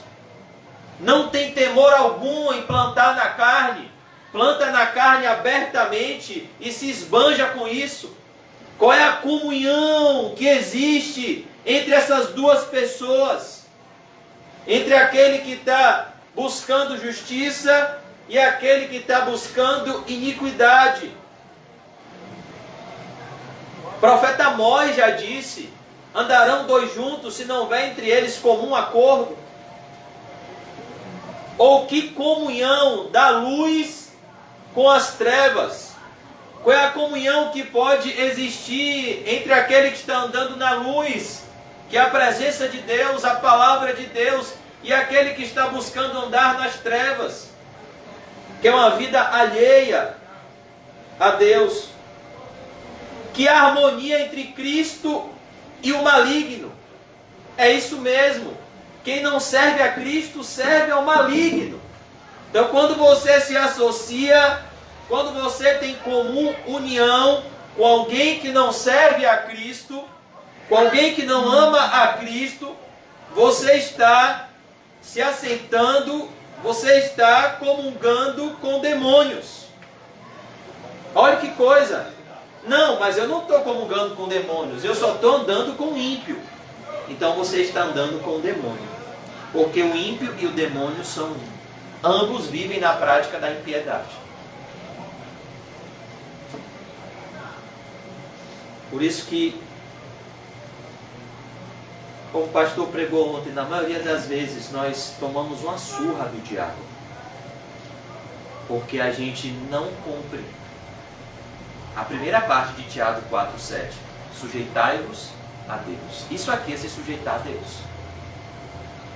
[SPEAKER 1] não tem temor algum em plantar na carne, planta na carne abertamente e se esbanja com isso. Qual é a comunhão que existe entre essas duas pessoas? Entre aquele que está buscando justiça e aquele que está buscando iniquidade. O profeta Amós já disse: andarão dois juntos se não houver entre eles comum acordo? Ou que comunhão da luz com as trevas? Qual é a comunhão que pode existir entre aquele que está andando na luz, que é a presença de Deus, a palavra de Deus, e aquele que está buscando andar nas trevas, que é uma vida alheia a Deus? Que harmonia entre Cristo e o maligno. É isso mesmo. Quem não serve a Cristo serve ao maligno. Então, quando você se associa, quando você tem comum união com alguém que não serve a Cristo, com alguém que não ama a Cristo, você está se assentando, você está comungando com demônios. Olha que coisa. Não, mas eu não estou comungando com demônios, eu só estou andando com o ímpio. Então você está andando com o demônio. Porque o ímpio e o demônio são, ambos vivem na prática da impiedade. Por isso que, como o pastor pregou ontem, na maioria das vezes nós tomamos uma surra do diabo. Porque a gente não cumpre a primeira parte de Tiago 4,7. Sujeitai-vos a Deus. Isso aqui é se sujeitar a Deus.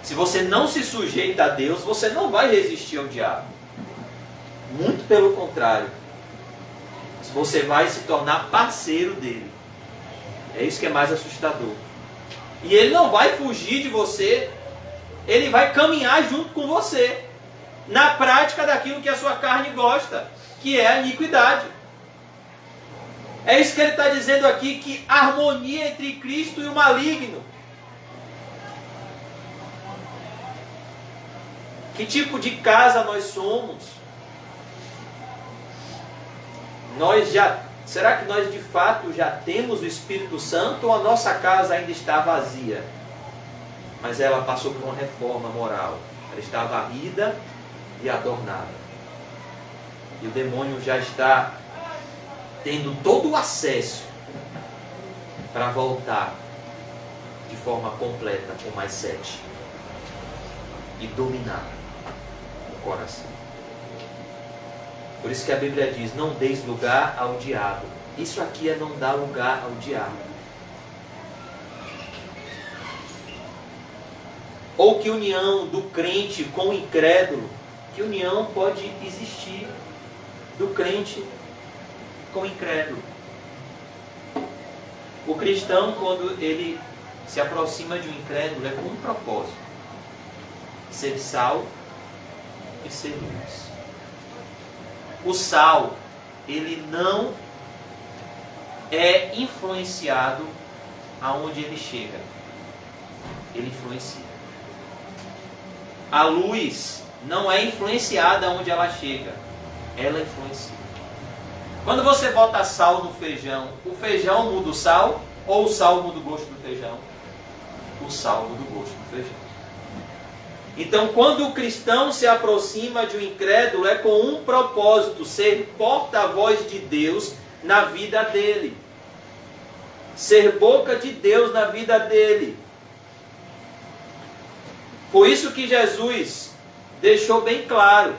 [SPEAKER 1] Se você não se sujeita a Deus, você não vai resistir ao diabo. Muito pelo contrário. Você vai se tornar parceiro dele. É isso que é mais assustador. E ele não vai fugir de você. Ele vai caminhar junto com você. Na prática daquilo que a sua carne gosta. Que é a iniquidade. É isso que ele está dizendo aqui. Que harmonia entre Cristo e o maligno. Que tipo de casa nós somos? Será que nós de fato já temos o Espírito Santo ou a nossa casa ainda está vazia? Mas ela passou por uma reforma moral. Ela está varrida e adornada. E o demônio já está tendo todo o acesso para voltar de forma completa com mais 7 e dominar o coração. Por isso que a Bíblia diz, não deis lugar ao diabo. Isso aqui é não dar lugar ao diabo. Ou que união do crente com o incrédulo, que união pode existir do crente com o incrédulo. O cristão, quando ele se aproxima de um incrédulo, é com um propósito: ser sal e ser luz. O sal, ele não é influenciado aonde ele chega. Ele influencia. A luz não é influenciada aonde ela chega. Ela influencia. Quando você bota sal no feijão, o feijão muda o sal ou o sal muda o gosto do feijão? O sal muda o gosto do feijão. Então, quando o cristão se aproxima de um incrédulo, é com um propósito: ser porta-voz de Deus na vida dele. Ser boca de Deus na vida dele. Por isso que Jesus deixou bem claro.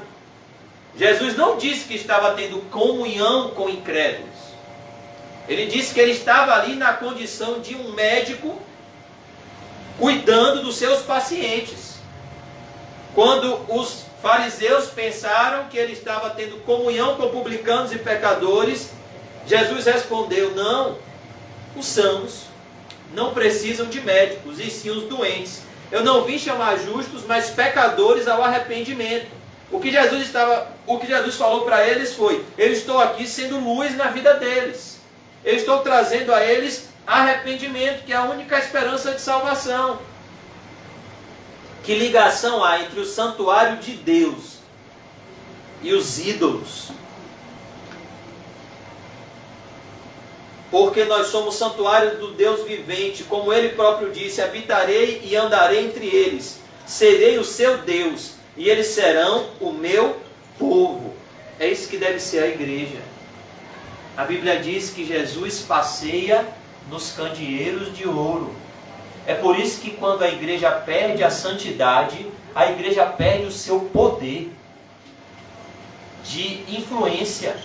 [SPEAKER 1] Jesus não disse que estava tendo comunhão com incrédulos. Ele disse que ele estava ali na condição de um médico cuidando dos seus pacientes. Quando os fariseus pensaram que ele estava tendo comunhão com publicanos e pecadores, Jesus respondeu: não, os sãos não precisam de médicos, e sim os doentes. Eu não vim chamar justos, mas pecadores ao arrependimento. O que Jesus falou para eles foi: eu estou aqui sendo luz na vida deles. Eu estou trazendo a eles arrependimento, que é a única esperança de salvação. Que ligação há entre o santuário de Deus e os ídolos? Porque nós somos santuário do Deus vivente, como Ele próprio disse: habitarei e andarei entre eles, serei o seu Deus, e eles serão o meu povo. É isso que deve ser a igreja. A Bíblia diz que Jesus passeia nos candeeiros de ouro. É por isso que quando a igreja perde a santidade, a igreja perde o seu poder de influência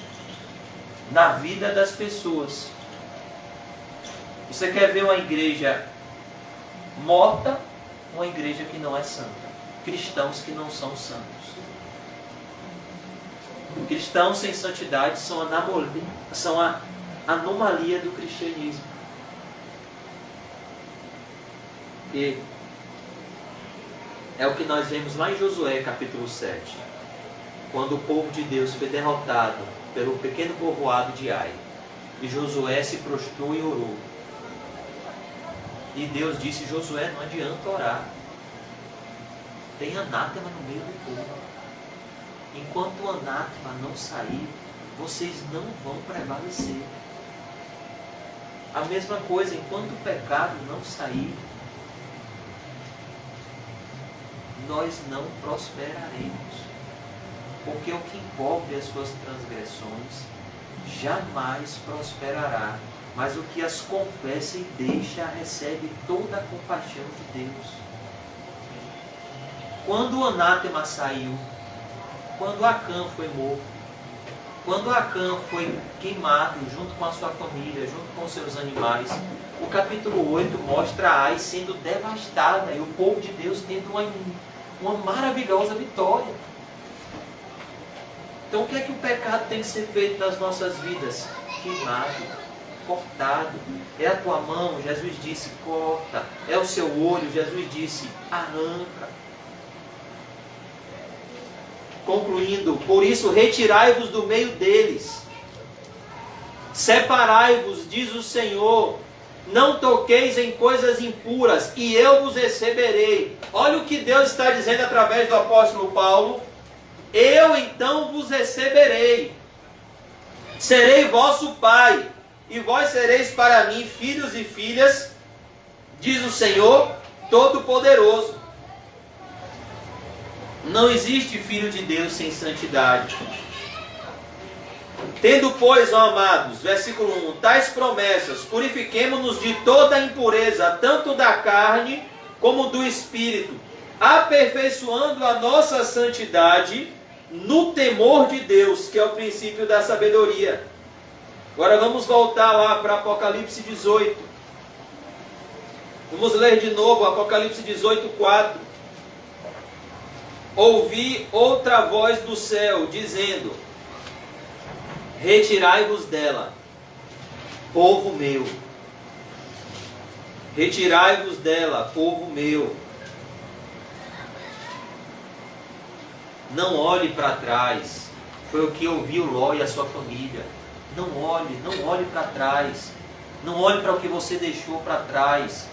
[SPEAKER 1] na vida das pessoas. Você quer ver uma igreja morta, uma igreja que não é santa? Cristãos que não são santos. Cristãos sem santidade são a anomalia do cristianismo. E é o que nós vemos lá em Josué capítulo 7. Quando o povo de Deus foi derrotado pelo pequeno povoado de Ai. E Josué se prostrou e orou. E Deus disse: Josué, não adianta orar. Tem anátema no meio do povo. Enquanto o anátema não sair, vocês não vão prevalecer. A mesma coisa, enquanto o pecado não sair, nós não prosperaremos. Porque o que envolve as suas transgressões jamais prosperará. Mas o que as confessa e deixa, recebe toda a compaixão de Deus. Quando o anátema saiu, quando Acã foi morto, quando Acã foi queimado junto com a sua família, junto com seus animais, o capítulo 8 mostra Ai sendo devastada e o povo de Deus tendo uma maravilhosa vitória. Então o que é que o pecado tem que ser feito nas nossas vidas? Queimado, cortado. É a tua mão, Jesus disse, corta. É o seu olho, Jesus disse, arranca. Concluindo, por isso retirai-vos do meio deles. Separai-vos, diz o Senhor. Não toqueis em coisas impuras, e eu vos receberei. Olha o que Deus está dizendo através do apóstolo Paulo. Eu então vos receberei. Serei vosso pai, e vós sereis para mim filhos e filhas, diz o Senhor Todo-Poderoso. Não existe filho de Deus sem santidade. Tendo, pois, ó amados, versículo 1, tais promessas, purifiquemo-nos de toda a impureza, tanto da carne como do espírito, aperfeiçoando a nossa santidade no temor de Deus, que é o princípio da sabedoria. Agora vamos voltar lá para Apocalipse 18. Vamos ler de novo Apocalipse 18, 4. Ouvi outra voz do céu, dizendo, retirai-vos dela, povo meu. Retirai-vos dela, povo meu. Não olhe para trás. Foi o que ouviu Ló e a sua família. Não olhe para trás. Não olhe para o que você deixou para trás.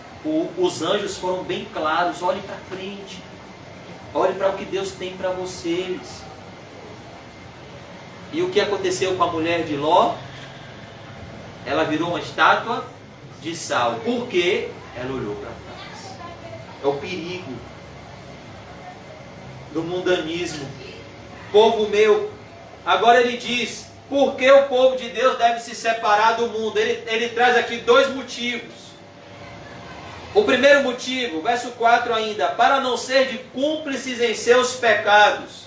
[SPEAKER 1] Os anjos foram bem claros. Olhe para frente. Olhe para o que Deus tem para vocês. E o que aconteceu com a mulher de Ló? Ela virou uma estátua de sal. Por quê? Ela olhou para trás. É o perigo do mundanismo. Povo meu. Agora ele diz, por que o povo de Deus deve se separar do mundo? Ele traz aqui dois motivos. O primeiro motivo, verso 4 ainda, para não ser de cúmplices em seus pecados.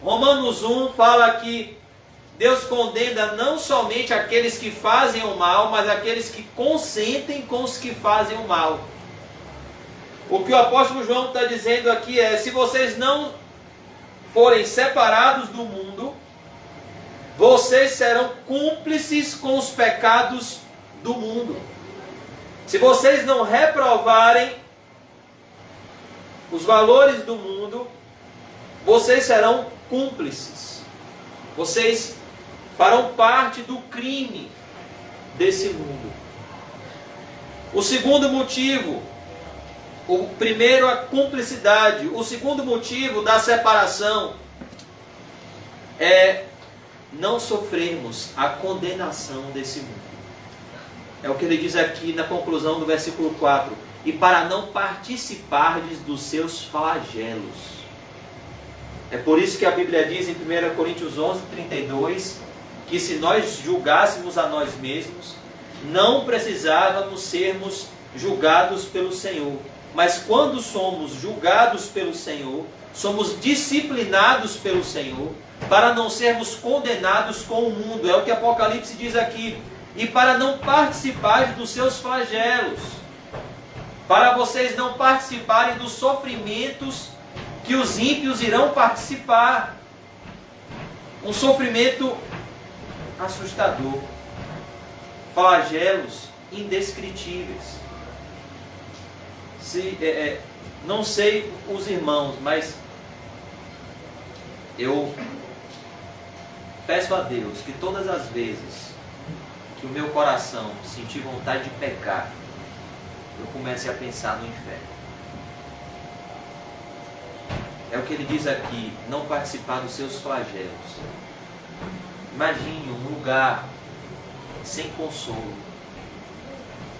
[SPEAKER 1] Romanos 1 fala que Deus condena não somente aqueles que fazem o mal, mas aqueles que consentem com os que fazem o mal. O que o apóstolo João está dizendo aqui é, se vocês não forem separados do mundo, vocês serão cúmplices com os pecados do mundo. Se vocês não reprovarem os valores do mundo, vocês serão cúmplices. Vocês farão parte do crime desse mundo. O segundo motivo, o primeiro a cumplicidade, o segundo motivo da separação é não sofrermos a condenação desse mundo. É o que ele diz aqui na conclusão do versículo 4. E para não participardes dos seus flagelos. É por isso que a Bíblia diz em 1 Coríntios 11, 32, que se nós julgássemos a nós mesmos, não precisávamos sermos julgados pelo Senhor. Mas quando somos julgados pelo Senhor, somos disciplinados pelo Senhor, para não sermos condenados com o mundo. É o que Apocalipse diz aqui. E para não participarem dos seus flagelos. Para vocês não participarem dos sofrimentos que os ímpios irão participar. Um sofrimento assustador. Flagelos indescritíveis. Não sei os irmãos, mas eu peço a Deus que todas as vezes que o meu coração sentir vontade de pecar, eu comece a pensar no inferno. É o que ele diz aqui, não participar dos seus flagelos. Imagine um lugar sem consolo.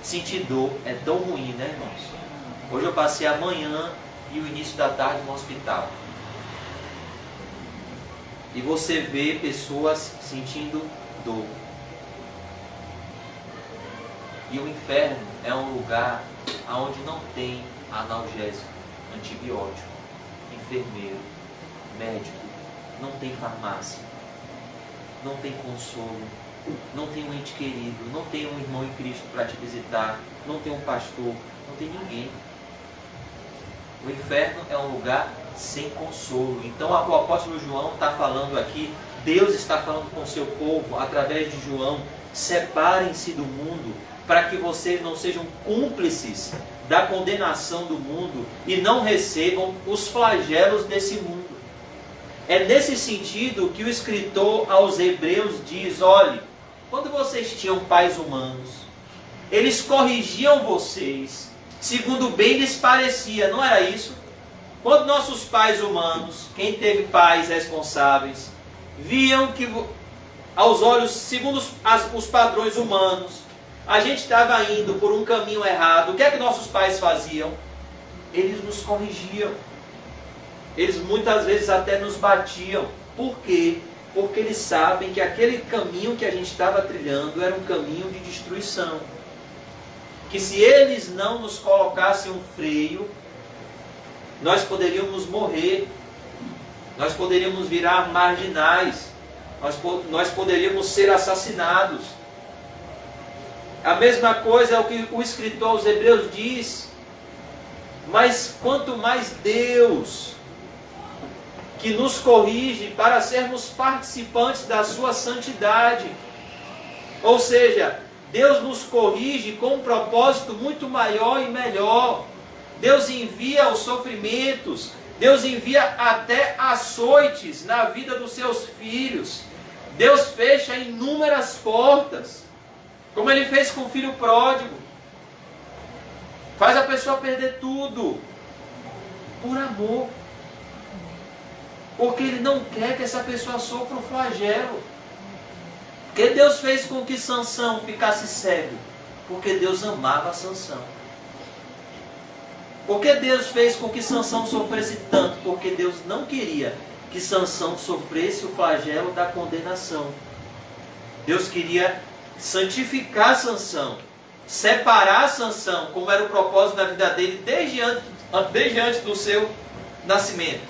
[SPEAKER 1] Sentir dor é tão ruim, né, irmãos? Hoje eu passei a manhã e o início da tarde no hospital. E você vê pessoas sentindo dor. E o inferno é um lugar onde não tem analgésico, antibiótico, enfermeiro, médico, não tem farmácia, não tem consolo, não tem um ente querido, não tem um irmão em Cristo para te visitar, não tem um pastor, não tem ninguém. O inferno é um lugar sem consolo. Então o apóstolo João está falando aqui Deus está falando com o seu povo através de João: separem-se do mundo, para que vocês não sejam cúmplices da condenação do mundo e não recebam os flagelos desse mundo. É nesse sentido que o escritor aos Hebreus diz: olhe, quando vocês tinham pais humanos, eles corrigiam vocês segundo bem lhes parecia, não era isso? Quando nossos pais humanos, quem teve pais responsáveis, viam que aos olhos, segundo os padrões humanos, a gente estava indo por um caminho errado, o que é que nossos pais faziam? Eles nos corrigiam. Eles muitas vezes até nos batiam. Por quê? Porque eles sabem que aquele caminho que a gente estava trilhando era um caminho de destruição. Que se eles não nos colocassem um freio, nós poderíamos morrer, nós poderíamos virar marginais, nós poderíamos ser assassinados. A mesma coisa é o que o escritor aos Hebreus diz: mas quanto mais Deus, que nos corrige para sermos participantes da sua santidade. Ou seja, Deus nos corrige com um propósito muito maior e melhor. Deus envia os sofrimentos, Deus envia até açoites na vida dos seus filhos. Deus fecha inúmeras portas, como Ele fez com o filho pródigo. Faz a pessoa perder tudo, por amor. Porque Ele não quer que essa pessoa sofra o flagelo. Porque Deus fez com que Sansão ficasse cego? Porque Deus amava Sansão. Porque Deus fez com que Sansão sofresse tanto? Porque Deus não queria que Sansão sofresse o flagelo da condenação. Deus queria santificar Sansão, separar Sansão, como era o propósito da vida dele desde antes do seu nascimento.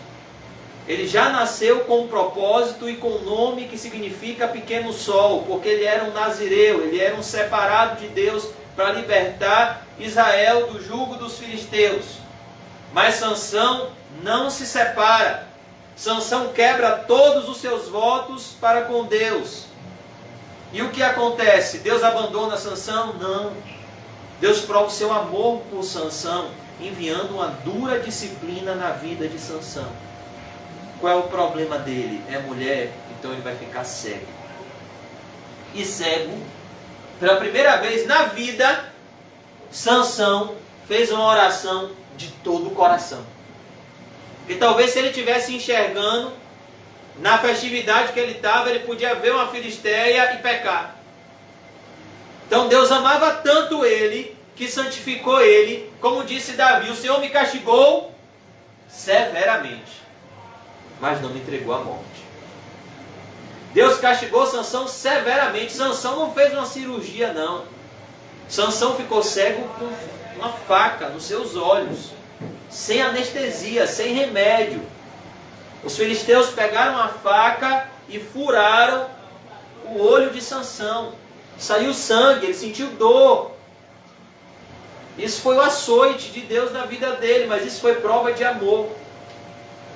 [SPEAKER 1] Ele já nasceu com um propósito e com um nome que significa pequeno sol, porque ele era um nazireu, ele era um separado de Deus para libertar Israel do jugo dos filisteus. Mas Sansão não se separa. Sansão quebra todos os seus votos para com Deus. E o que acontece? Deus abandona Sansão? Não. Deus prova o seu amor por Sansão, enviando uma dura disciplina na vida de Sansão. Qual é o problema dele? É mulher, então ele vai ficar cego. E cego, pela primeira vez na vida, Sansão fez uma oração de todo o coração. E talvez se ele estivesse enxergando, na festividade que ele estava, ele podia ver uma filisteia e pecar. Então Deus amava tanto ele, que santificou ele, como disse Davi: o Senhor me castigou severamente, mas não me entregou à morte. Deus castigou Sansão severamente. Sansão não fez uma cirurgia, não. Sansão ficou cego com uma faca nos seus olhos, sem anestesia, sem remédio. Os filisteus pegaram a faca e furaram o olho de Sansão. Saiu sangue, ele sentiu dor. Isso foi o açoite de Deus na vida dele, mas isso foi prova de amor.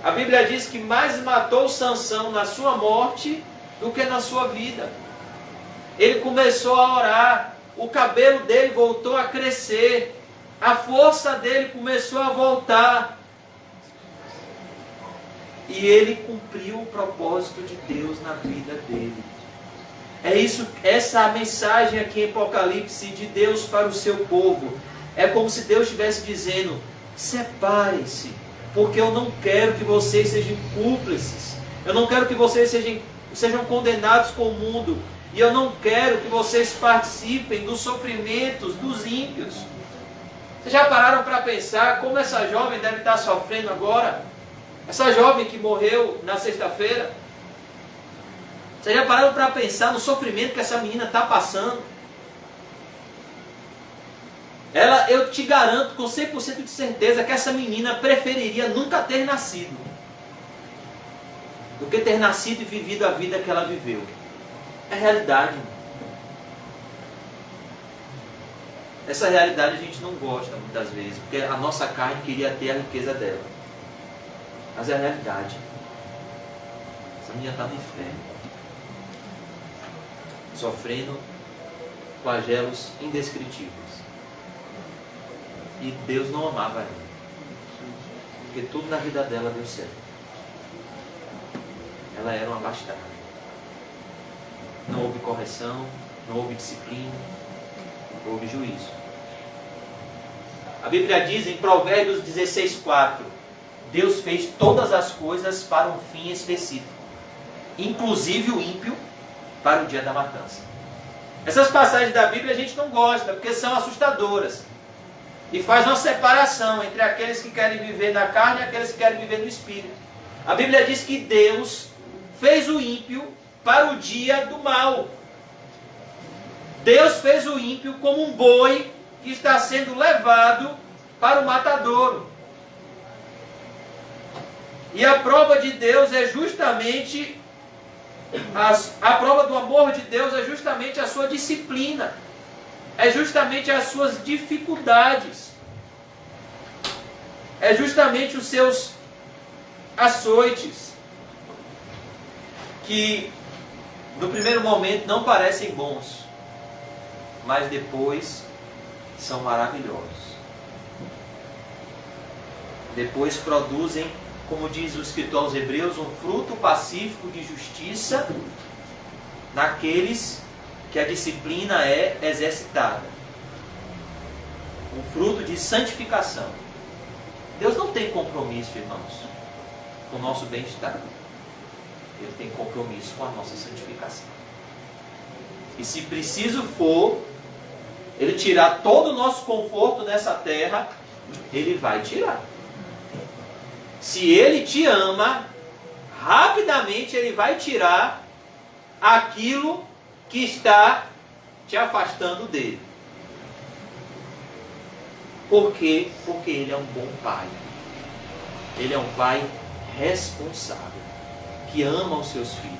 [SPEAKER 1] A Bíblia diz que mais matou Sansão na sua morte do que na sua vida. Ele começou a orar, o cabelo dele voltou a crescer, a força dele começou a voltar. E ele cumpriu o propósito de Deus na vida dele. É isso, essa é a mensagem aqui em Apocalipse de Deus para o seu povo. É como se Deus estivesse dizendo: separem-se, porque eu não quero que vocês sejam cúmplices. Eu não quero que vocês sejam condenados com o mundo. E eu não quero que vocês participem dos sofrimentos dos ímpios. Vocês já pararam para pensar como essa jovem deve estar sofrendo agora? Essa jovem que morreu na sexta-feira. Vocês já pararam para pensar no sofrimento que essa menina está passando? Eu te garanto com 100% de certeza que essa menina preferiria nunca ter nascido do que ter nascido e vivido a vida que ela viveu. É realidade. Essa realidade a gente não gosta muitas vezes, porque a nossa carne queria ter a riqueza dela. Mas é a realidade. Essa menina está no inferno. sofrendo flagelos indescritíveis. E Deus não amava ela, porque tudo na vida dela deu certo. Ela era uma bastarda. Não houve correção, não houve disciplina, não houve juízo. A Bíblia diz em Provérbios 16:4, Deus fez todas as coisas para um fim específico, inclusive o ímpio para o dia da matança. Essas passagens da Bíblia a gente não gosta, porque são assustadoras. E faz uma separação entre aqueles que querem viver na carne e aqueles que querem viver no Espírito. A Bíblia diz que Deus fez o ímpio para o dia do mal. Deus fez o ímpio como um boi que está sendo levado para o matadouro. E a prova de Deus é justamente, a prova do amor de Deus é justamente a sua disciplina. É justamente as suas dificuldades. É justamente os seus açoites. Que no primeiro momento não parecem bons, mas depois são maravilhosos. Depois produzem, como diz o escritor aos Hebreus, um fruto pacífico de justiça naqueles que a disciplina é exercitada. Um fruto de santificação. Deus não tem compromisso, irmãos, com o nosso bem-estar. Ele tem compromisso com a nossa santificação. E se preciso for, Ele tirar todo o nosso conforto nessa terra, Ele vai tirar. Se Ele te ama, rapidamente Ele vai tirar aquilo que está te afastando dele. Por quê? Porque Ele é um bom Pai. Ele é um Pai responsável, que ama os seus filhos.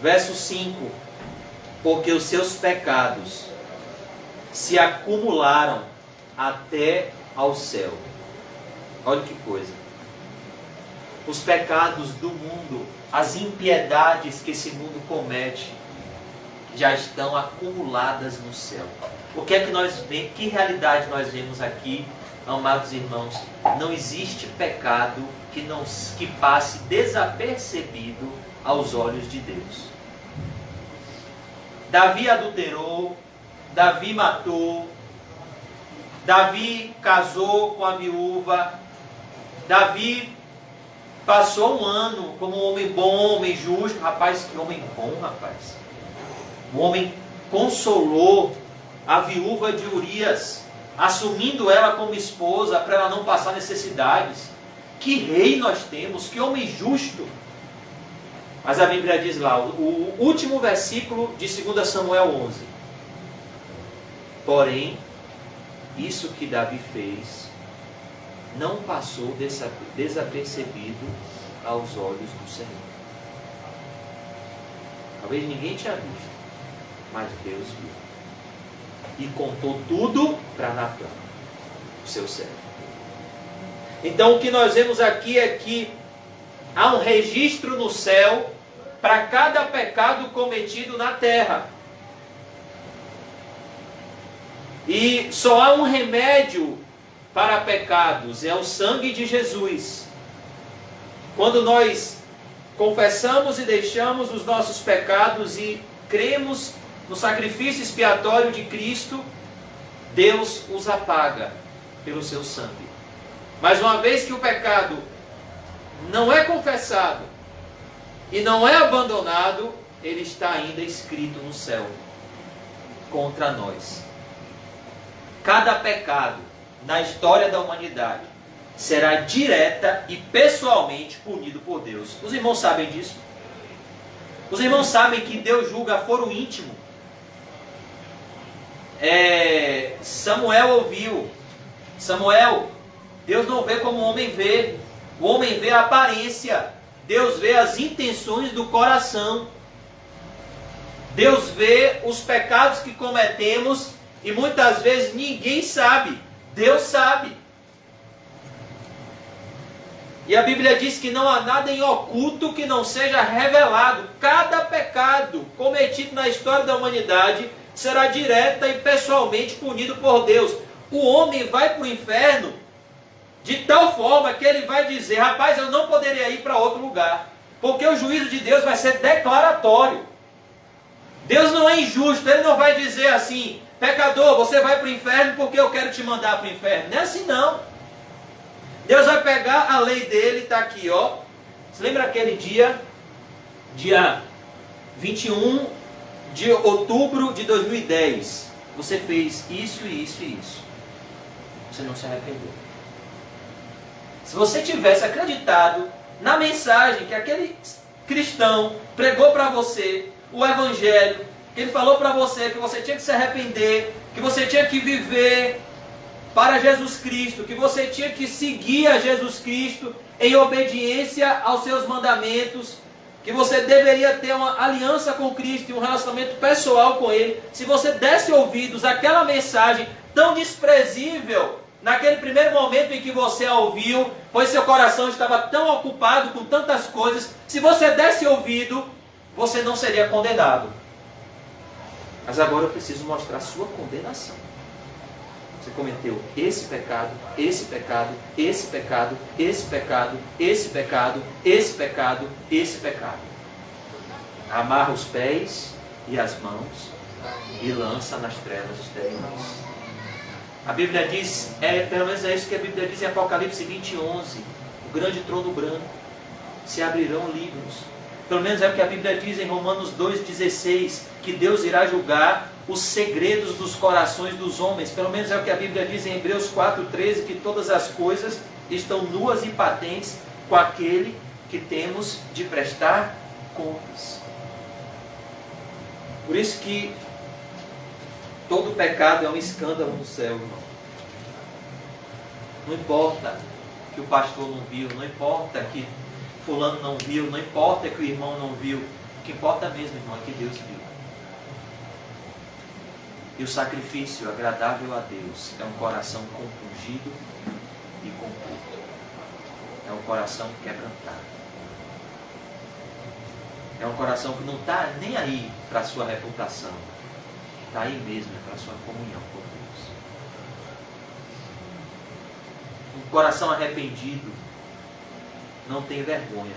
[SPEAKER 1] Verso 5. Porque os seus pecados se acumularam até ao céu. Olha que coisa. Os pecados do mundo, as impiedades que esse mundo comete, já estão acumuladas no céu. O que é que nós vemos? Que realidade nós vemos aqui, amados irmãos? Não existe pecado que passe desapercebido aos olhos de Deus. Davi adulterou, Davi matou, Davi casou com a viúva, Davi passou um ano como um homem bom, homem justo. Rapaz, que homem bom, rapaz. O homem consolou a viúva de Urias, assumindo ela como esposa para ela não passar necessidades. Que rei nós temos, que homem justo. Mas a Bíblia diz lá, o último versículo de 2 Samuel 11. Porém, isso que Davi fez não passou desapercebido aos olhos do Senhor. Talvez ninguém tinha visto, mas Deus viu. E contou tudo para Natan, o seu servo. Então o que nós vemos aqui é que há um registro no céu para cada pecado cometido na terra. E só há um remédio para pecados, é o sangue de Jesus. Quando nós confessamos e deixamos os nossos pecados e cremos no sacrifício expiatório de Cristo, Deus os apaga pelo seu sangue. Mas uma vez que o pecado não é confessado e não é abandonado, ele está ainda escrito no céu contra nós. Cada pecado na história da humanidade será direta e pessoalmente punido por Deus. Os irmãos sabem disso? Os irmãos sabem que Deus julga foro íntimo. Samuel ouviu. Samuel, Deus não vê como o homem vê. O homem vê a aparência. Deus vê as intenções do coração. Deus vê os pecados que cometemos e muitas vezes ninguém sabe. Deus sabe. E a Bíblia diz que não há nada em oculto que não seja revelado. Cada pecado cometido na história da humanidade será direta e pessoalmente punido por Deus. O homem vai para o inferno de tal forma que ele vai dizer: rapaz, eu não poderia ir para outro lugar, porque o juízo de Deus vai ser declaratório. Deus não é injusto, Ele não vai dizer assim: pecador, você vai para o inferno porque eu quero te mandar para o inferno. Não é assim não. Deus vai pegar a lei dele, está aqui, ó. Você lembra aquele dia 21 de outubro de 2010? Você fez isso, isso e isso. Você não se arrependeu. Se você tivesse acreditado na mensagem que aquele cristão pregou para você, o evangelho, que ele falou para você que você tinha que se arrepender, que você tinha que viver para Jesus Cristo, que você tinha que seguir a Jesus Cristo em obediência aos seus mandamentos, que você deveria ter uma aliança com Cristo e um relacionamento pessoal com Ele. Se você desse ouvidos àquela mensagem tão desprezível, naquele primeiro momento em que você a ouviu, pois seu coração estava tão ocupado com tantas coisas, se você desse ouvido, você não seria condenado. Mas agora eu preciso mostrar a sua condenação. Você cometeu esse pecado, esse pecado, esse pecado, esse pecado, esse pecado, esse pecado, esse pecado. Amarra os pés e as mãos e lança nas trevas exteriores. A Bíblia diz, pelo menos é isso que a Bíblia diz em Apocalipse 20:11, o grande trono branco, se abrirão livros. Pelo menos é o que a Bíblia diz em Romanos 2:16, que Deus irá julgar os segredos dos corações dos homens. Pelo menos é o que a Bíblia diz em Hebreus 4:13, que todas as coisas estão nuas e patentes com aquele que temos de prestar contas. Por isso que todo pecado é um escândalo no céu, irmão. Não importa que o pastor não viu, não importa que fulano não viu, não importa que o irmão não viu. O que importa mesmo, irmão, é que Deus viu. E o sacrifício agradável a Deus é um coração compungido e contrito. É um coração quebrantado. É um coração que não está nem aí para a sua reputação. Está aí mesmo para a sua comunhão com Deus. Um coração arrependido não tem vergonha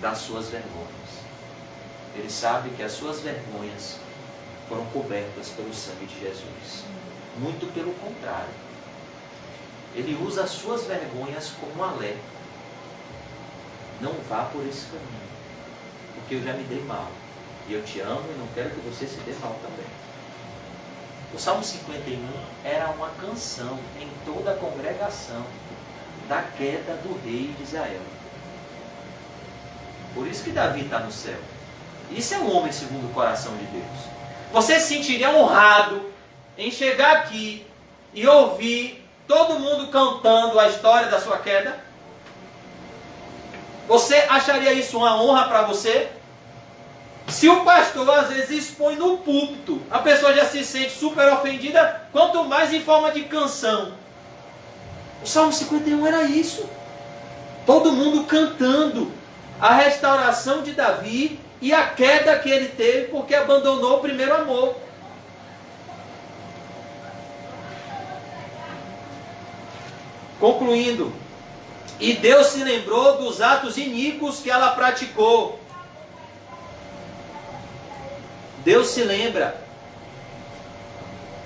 [SPEAKER 1] das suas vergonhas. Ele sabe que as suas vergonhas foram cobertas pelo sangue de Jesus. Muito pelo contrário. Ele usa as suas vergonhas como um alerta. Não vá por esse caminho, porque eu já me dei mal. E eu te amo e não quero que você se dê mal também. O Salmo 51 era uma canção em toda a congregação da queda do rei de Israel. Por isso que Davi está no céu. Isso é um homem segundo o coração de Deus. Você se sentiria honrado em chegar aqui e ouvir todo mundo cantando a história da sua queda? Você acharia isso uma honra para você? Se o pastor às vezes expõe no púlpito, a pessoa já se sente super ofendida, quanto mais em forma de canção. O Salmo 51 era isso. Todo mundo cantando a restauração de Davi e a queda que ele teve porque abandonou o primeiro amor. Concluindo, e Deus se lembrou dos atos iníquos que ela praticou. Deus se lembra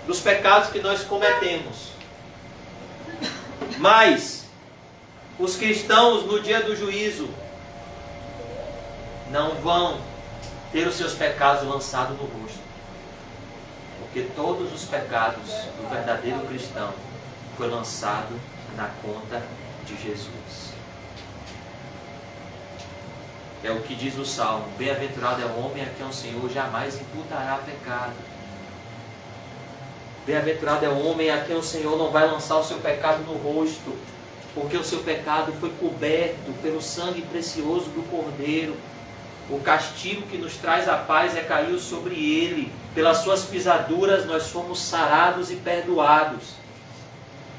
[SPEAKER 1] dos pecados que nós cometemos. Mas os cristãos no dia do juízo não vão ter os seus pecados lançados no rosto. Porque todos os pecados do verdadeiro cristão foi lançado na conta de Jesus. É o que diz o Salmo: bem-aventurado é o homem a quem o Senhor jamais imputará pecado. Bem-aventurado é o homem a quem o Senhor não vai lançar o seu pecado no rosto, porque o seu pecado foi coberto pelo sangue precioso do Cordeiro. O castigo que nos traz a paz recaiu sobre ele. Pelas suas pisaduras nós fomos sarados e perdoados.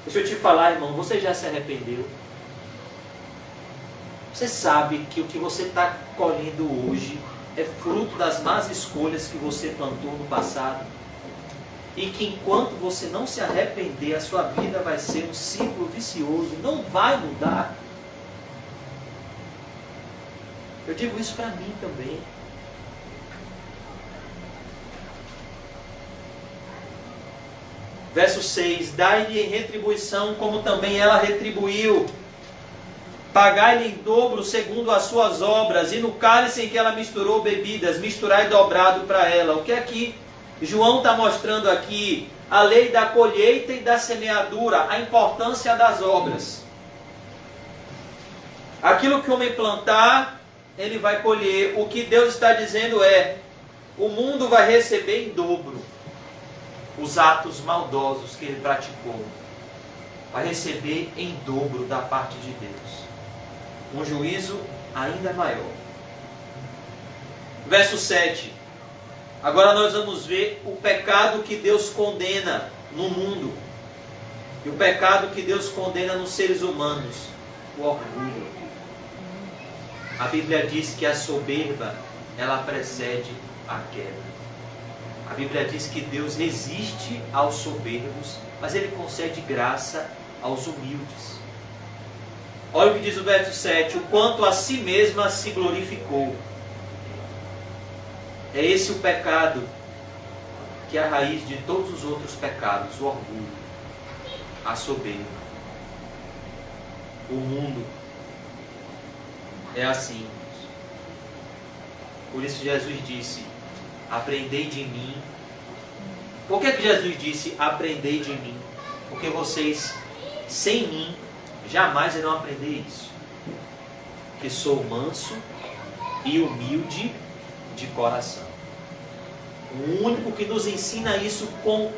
[SPEAKER 1] Deixa eu te falar, irmão, você já se arrependeu? Você sabe que o que você está colhendo hoje é fruto das más escolhas que você plantou no passado? E que enquanto você não se arrepender, a sua vida vai ser um ciclo vicioso, não vai mudar? Eu digo isso para mim também. Verso 6: dai-lhe em retribuição, como também ela retribuiu. Pagai-lhe em dobro segundo as suas obras, e no cálice em que ela misturou bebidas, misturai dobrado para ela. O que é que João está mostrando aqui? A lei da colheita e da semeadura, a importância das obras. Aquilo que o homem plantar, ele vai colher. O que Deus está dizendo é: o mundo vai receber em dobro os atos maldosos que ele praticou. Vai receber em dobro da parte de Deus. Um juízo ainda maior. Verso 7. Agora nós vamos ver o pecado que Deus condena no mundo. E o pecado que Deus condena nos seres humanos. O orgulho. A Bíblia diz que a soberba, ela precede a queda. A Bíblia diz que Deus resiste aos soberbos, mas Ele concede graça aos humildes. Olha o que diz o verso 7. O quanto a si mesma se glorificou. É esse o pecado que é a raiz de todos os outros pecados. O orgulho, a soberba. O mundo é assim. Por isso Jesus disse: aprendei de mim. Por que Jesus disse aprendei de mim? Porque vocês, sem mim, jamais irão aprender isso. Que sou manso e humilde de coração. O único que nos ensina isso com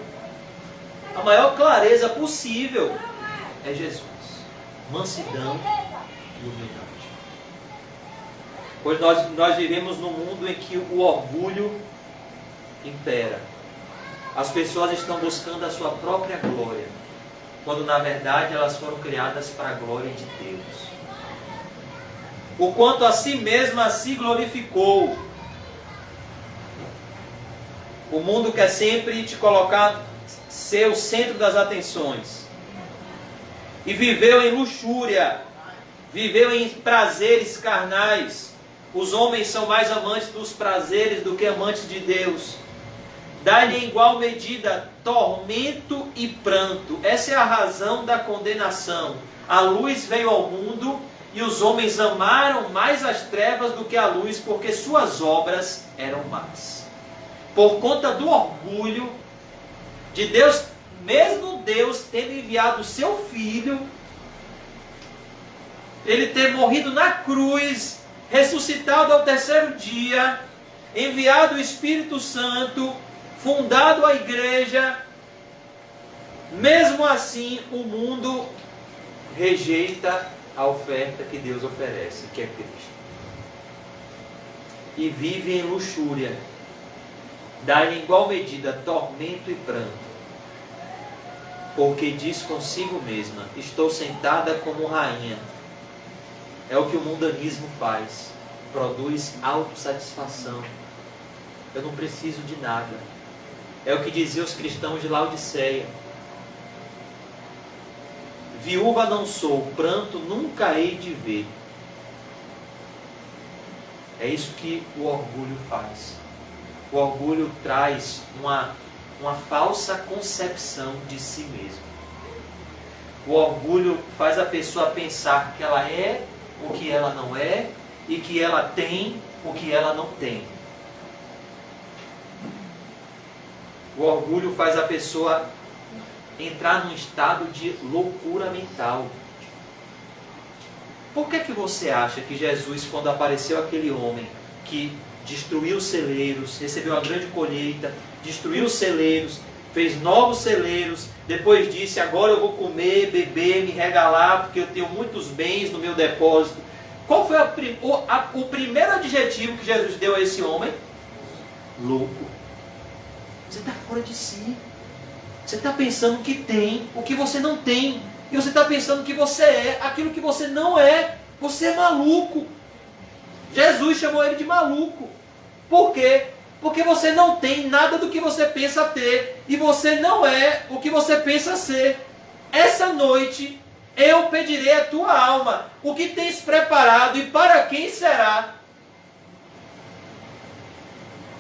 [SPEAKER 1] a maior clareza possível é Jesus. Mansidão e humildade. Pois nós vivemos num mundo em que o orgulho impera. As pessoas estão buscando a sua própria glória, quando na verdade elas foram criadas para a glória de Deus. O quanto a si mesma se glorificou. O mundo quer sempre te colocar, ser o centro das atenções. E viveu em luxúria, viveu em prazeres carnais. Os homens são mais amantes dos prazeres do que amantes de Deus. Dá-lhe em igual medida tormento e pranto. Essa é a razão da condenação. A luz veio ao mundo e os homens amaram mais as trevas do que a luz, porque suas obras eram más. Por conta do orgulho de Deus, mesmo Deus tendo enviado o seu Filho, Ele ter morrido na cruz, ressuscitado ao terceiro dia, enviado o Espírito Santo, fundado a igreja, mesmo assim o mundo rejeita a oferta que Deus oferece, que é Cristo. E vive em luxúria. Dá-lhe em igual medida tormento e pranto. Porque diz consigo mesma: estou sentada como rainha. É o que o mundanismo faz. Produz autossatisfação. Eu não preciso de nada. É o que diziam os cristãos de Laodiceia. Viúva não sou, pranto nunca hei de ver. É isso que o orgulho faz. O orgulho traz uma falsa concepção de si mesmo. O orgulho faz a pessoa pensar que ela é o que ela não é e que ela tem o que ela não tem. O orgulho faz a pessoa entrar num estado de loucura mental. Por que você acha que Jesus, quando apareceu aquele homem que destruiu os celeiros, recebeu uma grande colheita, destruiu os celeiros, fez novos celeiros, depois disse: agora eu vou comer, beber, me regalar, porque eu tenho muitos bens no meu depósito. Qual foi o primeiro adjetivo que Jesus deu a esse homem? Louco. Você está fora de si. Você está pensando que tem o que você não tem. E você está pensando que você é aquilo que você não é. Você é maluco. Jesus chamou ele de maluco. Por quê? Porque você não tem nada do que você pensa ter. E você não é o que você pensa ser. Essa noite eu pedirei a tua alma. O que tens preparado e para quem será?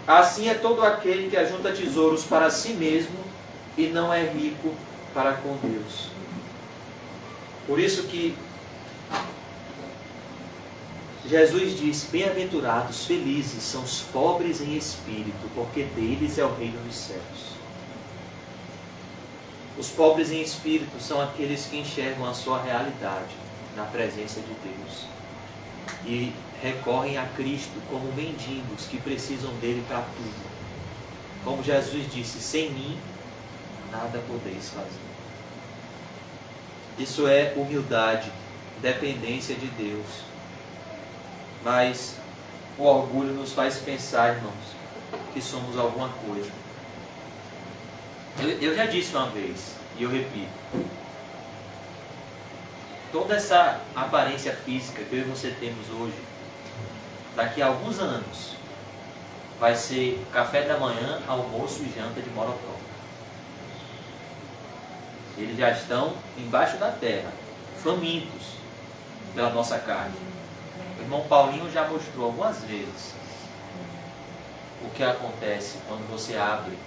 [SPEAKER 1] Assim é todo aquele que ajunta tesouros para si mesmo e não é rico para com Deus. Por isso que Jesus diz: bem-aventurados, felizes são os pobres em espírito, porque deles é o reino dos céus. Os pobres em espírito são aqueles que enxergam a sua realidade na presença de Deus e recorrem a Cristo como mendigos que precisam dele para tudo. Como Jesus disse: sem mim nada podeis fazer. Isso é humildade, dependência de Deus. Mas o orgulho nos faz pensar, irmãos, que somos alguma coisa. Eu já disse uma vez, e eu repito: toda essa aparência física que eu e você temos hoje, daqui a alguns anos, vai ser café da manhã, almoço e janta de morotó. Eles já estão embaixo da terra, famintos pela nossa carne. O irmão Paulinho já mostrou algumas vezes o que acontece quando você abre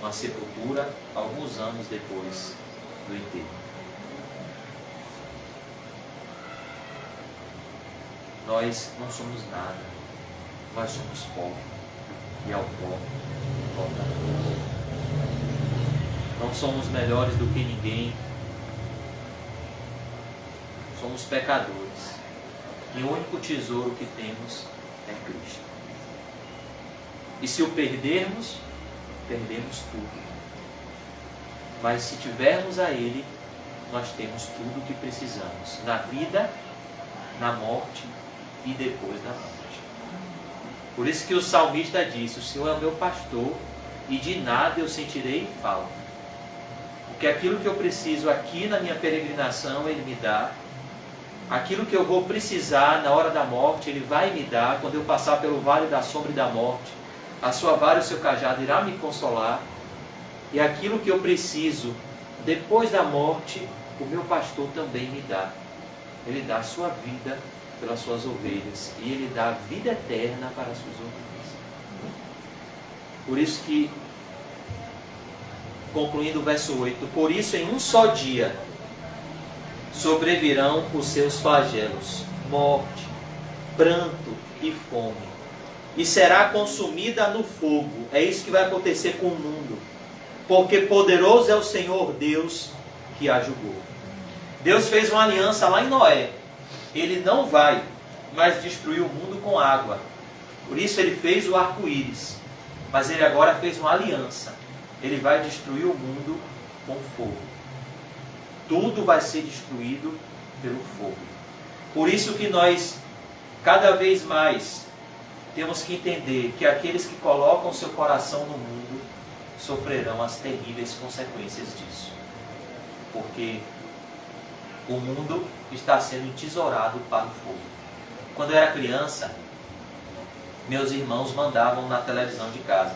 [SPEAKER 1] uma sepultura alguns anos depois do enterro. Nós não somos nada, nós somos pó, e ao pó voltaremos. Não somos melhores do que ninguém, somos pecadores. E o único tesouro que temos é Cristo. E se o perdermos, perdemos tudo. Mas se tivermos a Ele, nós temos tudo o que precisamos, na vida, na morte e depois da morte. Por isso que o salmista disse: o Senhor é o meu pastor e de nada eu sentirei falta. Porque aquilo que eu preciso aqui na minha peregrinação, Ele me dá. Aquilo que eu vou precisar na hora da morte, Ele vai me dar. Quando eu passar pelo vale da sombra e da morte, a sua vara e o seu cajado irá me consolar. E aquilo que eu preciso depois da morte, o meu pastor também me dá. Ele dá a sua vida pelas suas ovelhas. E Ele dá a vida eterna para as suas ovelhas. Por isso que, concluindo o verso 8, por isso em um só dia sobrevirão os seus flagelos, morte, pranto e fome, e será consumida no fogo. É isso que vai acontecer com o mundo, porque poderoso é o Senhor Deus que a julgou. Deus fez uma aliança lá em Noé. Ele não vai mais destruir o mundo com água, por isso Ele fez o arco-íris, mas Ele agora fez uma aliança. Ele vai destruir o mundo com fogo. Tudo vai ser destruído pelo fogo. Por isso que nós, cada vez mais, temos que entender que aqueles que colocam seu coração no mundo sofrerão as terríveis consequências disso. Porque o mundo está sendo entesourado para o fogo. Quando eu era criança, meus irmãos mandavam na televisão de casa.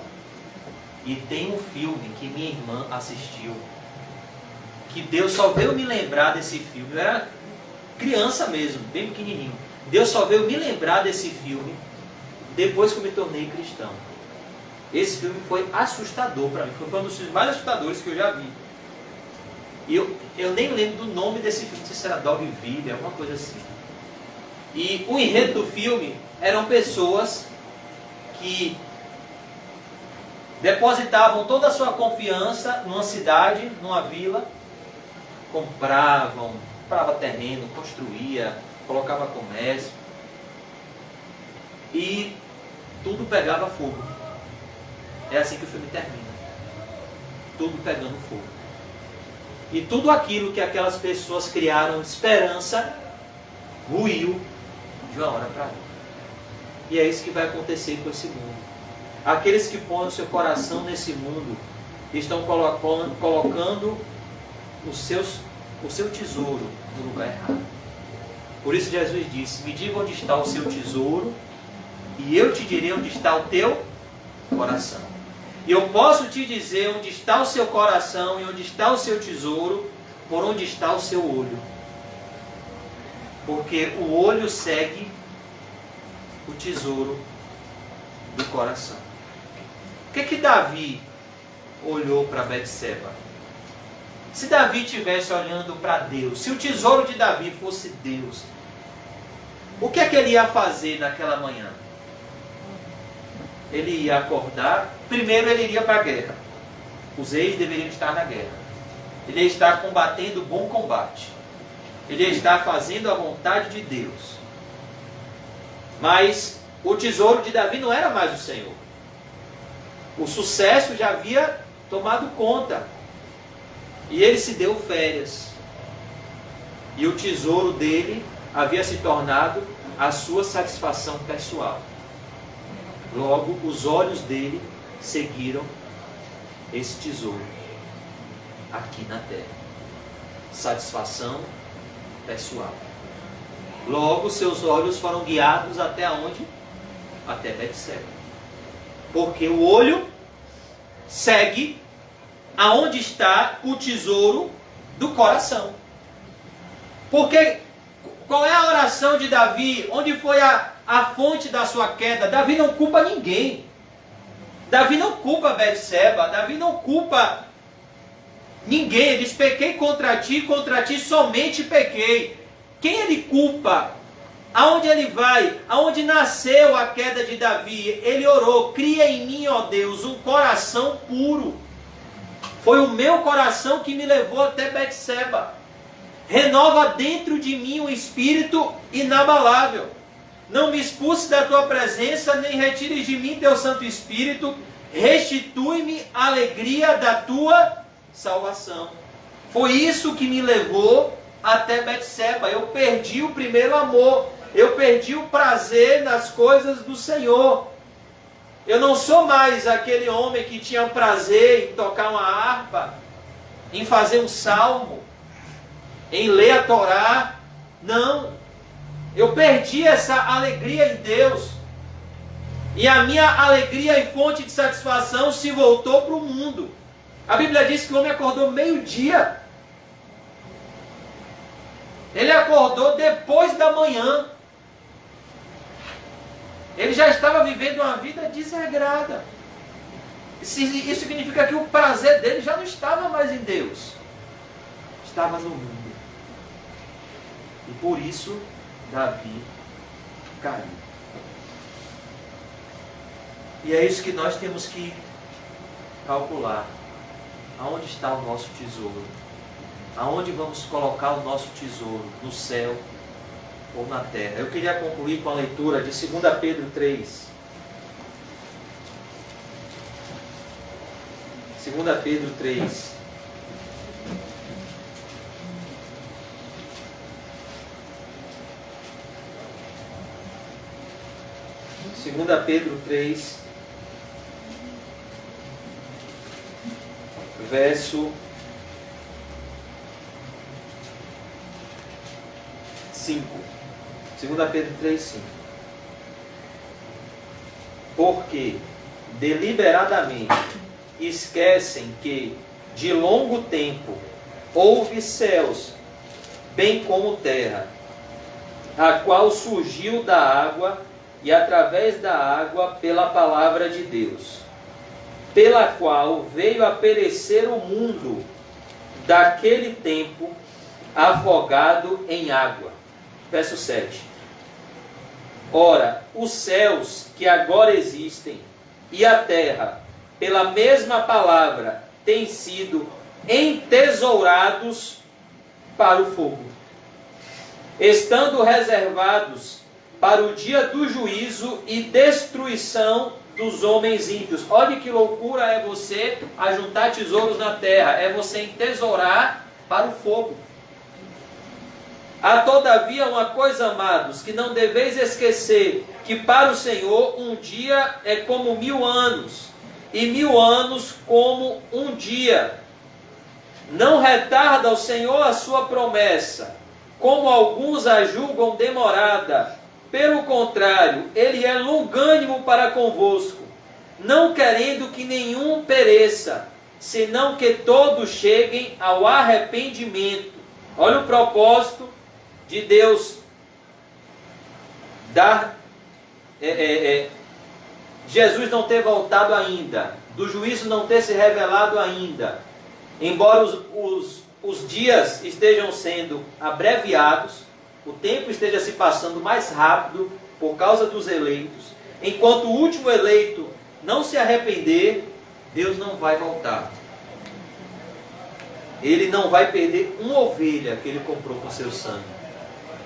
[SPEAKER 1] E tem um filme que minha irmã assistiu, que Deus só veio me lembrar desse filme. Eu era criança mesmo, bem pequenininho. Deus só veio me lembrar desse filme depois que eu me tornei cristão. Esse filme foi assustador para mim. Foi um dos filmes mais assustadores que eu já vi. E eu nem lembro do nome desse filme, não sei se era Dogville, alguma coisa assim. E o enredo do filme eram pessoas que depositavam toda a sua confiança numa cidade, numa vila, comprava terreno, construía, colocava comércio, e tudo pegava fogo. É assim que o filme termina. Tudo pegando fogo. E tudo aquilo que aquelas pessoas criaram esperança, ruiu de uma hora para outra. E é isso que vai acontecer com esse mundo. Aqueles que põem o seu coração nesse mundo estão colocando o seu tesouro no lugar errado. Por isso Jesus disse: me diga onde está o seu tesouro, e eu te direi onde está o teu coração. E eu posso te dizer onde está o seu coração e onde está o seu tesouro, por onde está o seu olho. Porque o olho segue o tesouro do coração. O que Davi olhou para Betseba? Se Davi estivesse olhando para Deus, se o tesouro de Davi fosse Deus, o que é que ele ia fazer naquela manhã? Ele ia acordar, primeiro ele iria para a guerra. Os reis deveriam estar na guerra. Ele ia estar combatendo o bom combate. Ele ia estar fazendo a vontade de Deus. Mas o tesouro de Davi não era mais o Senhor. O sucesso já havia tomado conta. E ele se deu férias. E o tesouro dele havia se tornado a sua satisfação pessoal. Logo, os olhos dele seguiram esse tesouro aqui na terra. Satisfação pessoal. Logo, seus olhos foram guiados até onde? Até Betseba. Porque o olho segue aonde está o tesouro do coração. Porque qual é a oração de Davi? Onde foi a fonte da sua queda? Davi não culpa ninguém. Davi não culpa Betseba. Davi não culpa ninguém. Ele diz: pequei contra ti somente pequei. Quem ele culpa? Aonde ele vai? Aonde nasceu a queda de Davi? Ele orou: cria em mim, ó Deus, um coração puro. Foi o meu coração que me levou até Betseba. Renova dentro de mim um espírito inabalável. Não me expulse da tua presença, nem retires de mim teu Santo Espírito. Restitui-me a alegria da tua salvação. Foi isso que me levou até Betseba. Eu perdi o primeiro amor. Eu perdi o prazer nas coisas do Senhor. Eu não sou mais aquele homem que tinha prazer em tocar uma harpa, em fazer um salmo, em ler a Torá. Não. Eu perdi essa alegria em Deus. E a minha alegria e fonte de satisfação se voltou para o mundo. A Bíblia diz que o homem acordou meio-dia. Ele acordou depois da manhã. Ele já estava vivendo uma vida desregrada. Isso significa que o prazer dele já não estava mais em Deus. Estava no mundo. E por isso, Davi caiu. E é isso que nós temos que calcular. Aonde está o nosso tesouro? Aonde vamos colocar o nosso tesouro? No céu ou na terra? Eu queria concluir com a leitura de 2 Pedro 3. 2 Pedro 3. Segunda Pedro 3, verso 5. 2 Pedro 3, 5. Porque deliberadamente esquecem que de longo tempo houve céus, bem como terra, a qual surgiu da água e através da água pela palavra de Deus, pela qual veio a perecer o mundo daquele tempo, afogado em água. Verso 7. Ora, os céus que agora existem e a terra, pela mesma palavra, têm sido entesourados para o fogo, estando reservados para o dia do juízo e destruição dos homens ímpios. Olha que loucura é você ajuntar tesouros na terra, é você entesourar para o fogo. Há todavia uma coisa, amados, que não deveis esquecer, que para o Senhor um dia é como 1000 anos, e 1000 anos como um dia. Não retarda o Senhor a sua promessa, como alguns a julgam demorada. Pelo contrário, ele é longânimo para convosco, não querendo que nenhum pereça, senão que todos cheguem ao arrependimento. Olha o propósito de Deus dar... Jesus não ter voltado ainda, do juízo não ter se revelado ainda, embora os dias estejam sendo abreviados, o tempo esteja se passando mais rápido por causa dos eleitos, enquanto o último eleito não se arrepender, Deus não vai voltar. Ele não vai perder uma ovelha que ele comprou com seu sangue.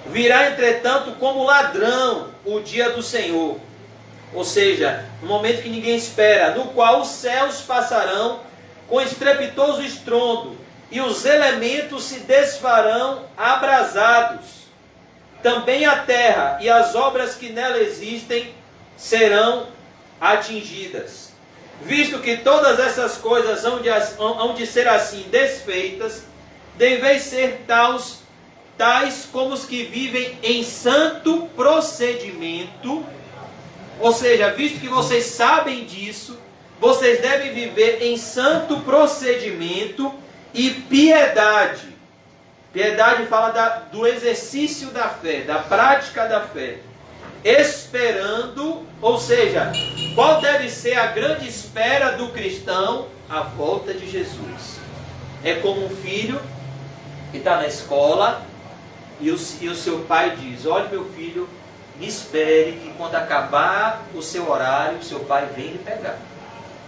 [SPEAKER 1] Virá, entretanto, como ladrão o dia do Senhor, ou seja, no momento que ninguém espera, no qual os céus passarão com estrepitoso estrondo, e os elementos se desfarão abrasados. Também a terra e as obras que nela existem serão atingidas. Visto que todas essas coisas hão de ser assim desfeitas, deveis ser tais como os que vivem em santo procedimento. Ou seja, visto que vocês sabem disso, vocês devem viver em santo procedimento e piedade. Piedade fala do exercício da fé, da prática da fé. Esperando, ou seja, qual deve ser a grande espera do cristão? A volta de Jesus. É como um filho que está na escola e o seu pai diz: olha, meu filho, me espere que quando acabar o seu horário, o seu pai vem lhe pegar.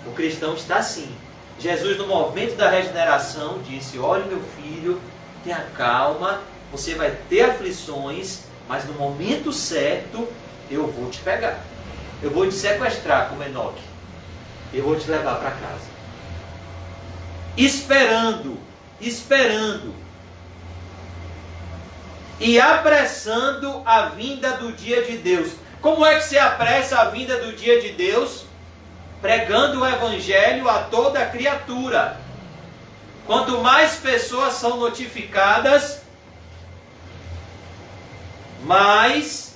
[SPEAKER 1] O cristão está assim. Jesus, no momento da regeneração, disse: olha, meu filho, tenha calma, você vai ter aflições, mas no momento certo eu vou te pegar. Eu vou te sequestrar como Enoque. Eu vou te levar para casa. Esperando. E apressando a vinda do dia de Deus. Como é que se apressa a vinda do dia de Deus? Pregando o evangelho a toda criatura. Quanto mais pessoas são notificadas, mais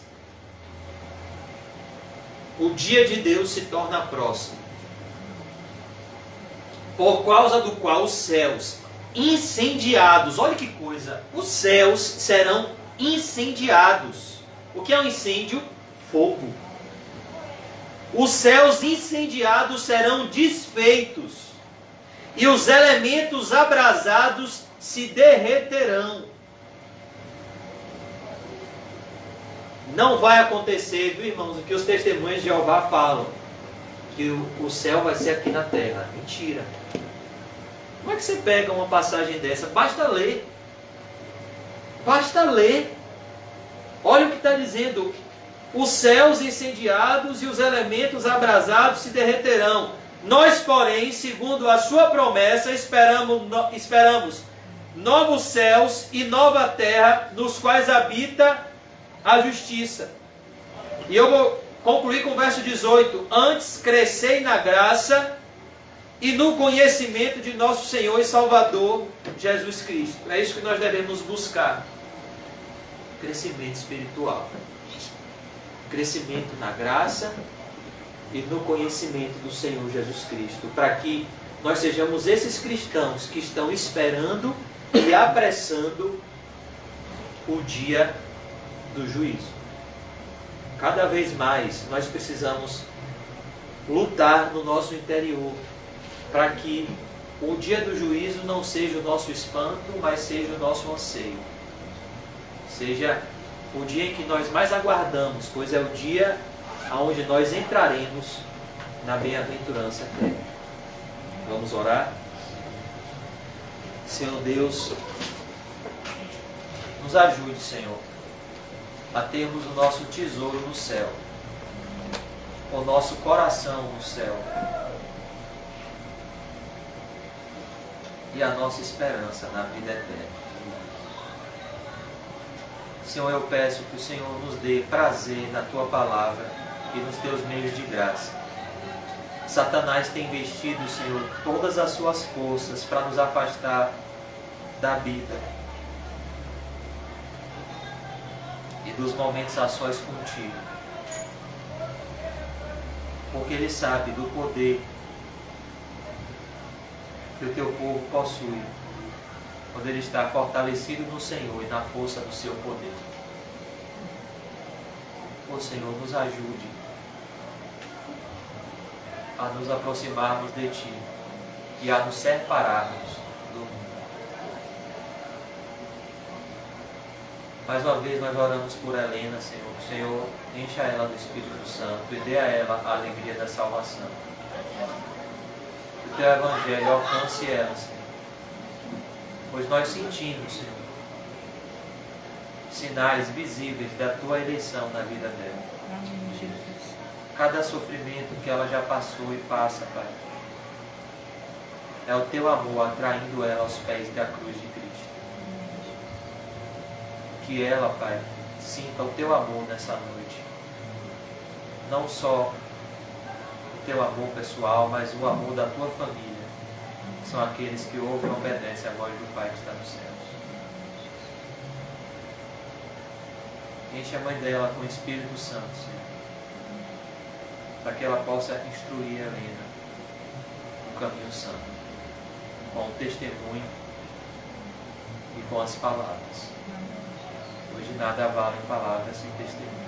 [SPEAKER 1] o dia de Deus se torna próximo. Por causa do qual os céus incendiados, olha que coisa, os céus serão incendiados. O que é um incêndio? Fogo. Os céus incendiados serão desfeitos, e os elementos abrasados se derreterão. Não vai acontecer, viu, irmãos, o que os testemunhos de Jeová falam, que o céu vai ser aqui na terra. Mentira. Como é que você pega uma passagem dessa? Basta ler. Basta ler. Olha o que está dizendo. Os céus incendiados e os elementos abrasados se derreterão. Nós, porém, segundo a sua promessa, esperamos novos céus e nova terra, nos quais habita a justiça. E eu vou concluir com o verso 18. Antes crescei na graça e no conhecimento de nosso Senhor e Salvador Jesus Cristo. É isso que nós devemos buscar. Crescimento espiritual. Crescimento na graça e no conhecimento do Senhor Jesus Cristo, para que nós sejamos esses cristãos que estão esperando e apressando o dia do juízo. Cada vez mais nós precisamos lutar no nosso interior, para que o dia do juízo não seja o nosso espanto, mas seja o nosso anseio. Seja o dia em que nós mais aguardamos, pois é o dia onde nós entraremos na bem-aventurança eterna. Vamos orar? Senhor Deus, nos ajude, Senhor, a termos o nosso tesouro no céu, o nosso coração no céu e a nossa esperança na vida eterna. Senhor, eu peço que o Senhor nos dê prazer na Tua palavra e nos Teus meios de graça. Satanás tem investido, Senhor, todas as suas forças para nos afastar da vida. e dos momentos a sós contigo, porque Ele sabe do poder que o teu povo possui quando ele está fortalecido no Senhor e na força do seu poder. Ó Senhor, nos ajude a nos aproximarmos de Ti e a nos separarmos do mundo. Mais uma vez nós oramos por Helena, Senhor. O Senhor encha ela do Espírito Santo e dê a ela a alegria da salvação. Que o Teu Evangelho alcance ela, Senhor. Pois nós sentimos, Senhor, sinais visíveis da Tua eleição na vida dela. Cada sofrimento que ela já passou e passa, Pai, é o Teu amor atraindo ela aos pés da cruz de Cristo. Que ela, Pai, sinta o Teu amor nessa noite. Não só o Teu amor pessoal, mas o amor da Tua família. São aqueles que ouvem e obedecem à voz do Pai que está nos céus. Enche a mãe dela com o Espírito Santo, Senhor, para que ela possa instruir a Helena no caminho santo, com o testemunho e com as palavras. Hoje nada vale palavras sem testemunho.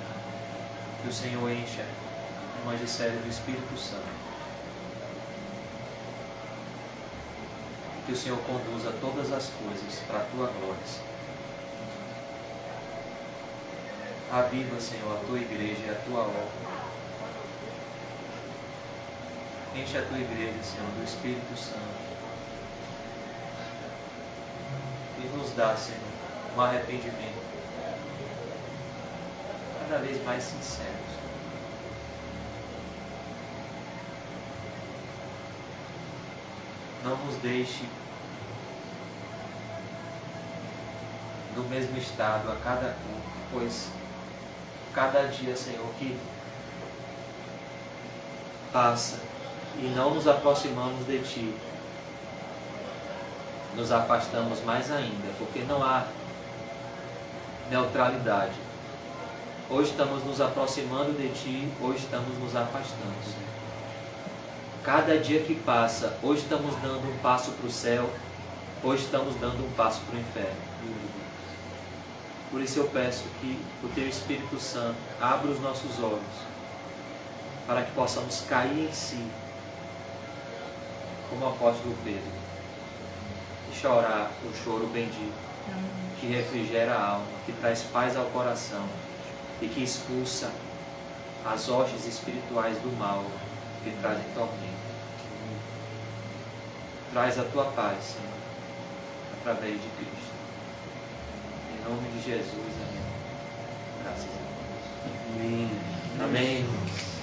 [SPEAKER 1] Que o Senhor encha o magistério do Espírito Santo. Que o Senhor conduza todas as coisas para a Tua glória, Senhor. Aviva, Senhor, a Tua igreja e a Tua obra. Enche a Tua igreja, Senhor, do Espírito Santo. E nos dá, Senhor, um arrependimento cada vez mais sincero, Senhor. Não nos deixe no mesmo estado a cada culto, pois cada dia, Senhor, que passa e não nos aproximamos de Ti, nos afastamos mais ainda, porque não há neutralidade. Hoje estamos nos aproximando de Ti, hoje estamos nos afastando, Senhor. Cada dia que passa, hoje estamos dando um passo para o céu, hoje estamos dando um passo para o inferno. Por isso eu peço que o Teu Espírito Santo abra os nossos olhos, para que possamos cair em si, como o apóstolo Pedro, e chorar o choro bendito, que refrigera a alma, que traz paz ao coração e que expulsa as hostes espirituais do mal que trazem tormento. Traz a Tua paz, Senhor, através de Cristo. Em nome de Jesus, amém. Graças a Deus.
[SPEAKER 2] Amém.
[SPEAKER 1] Amém.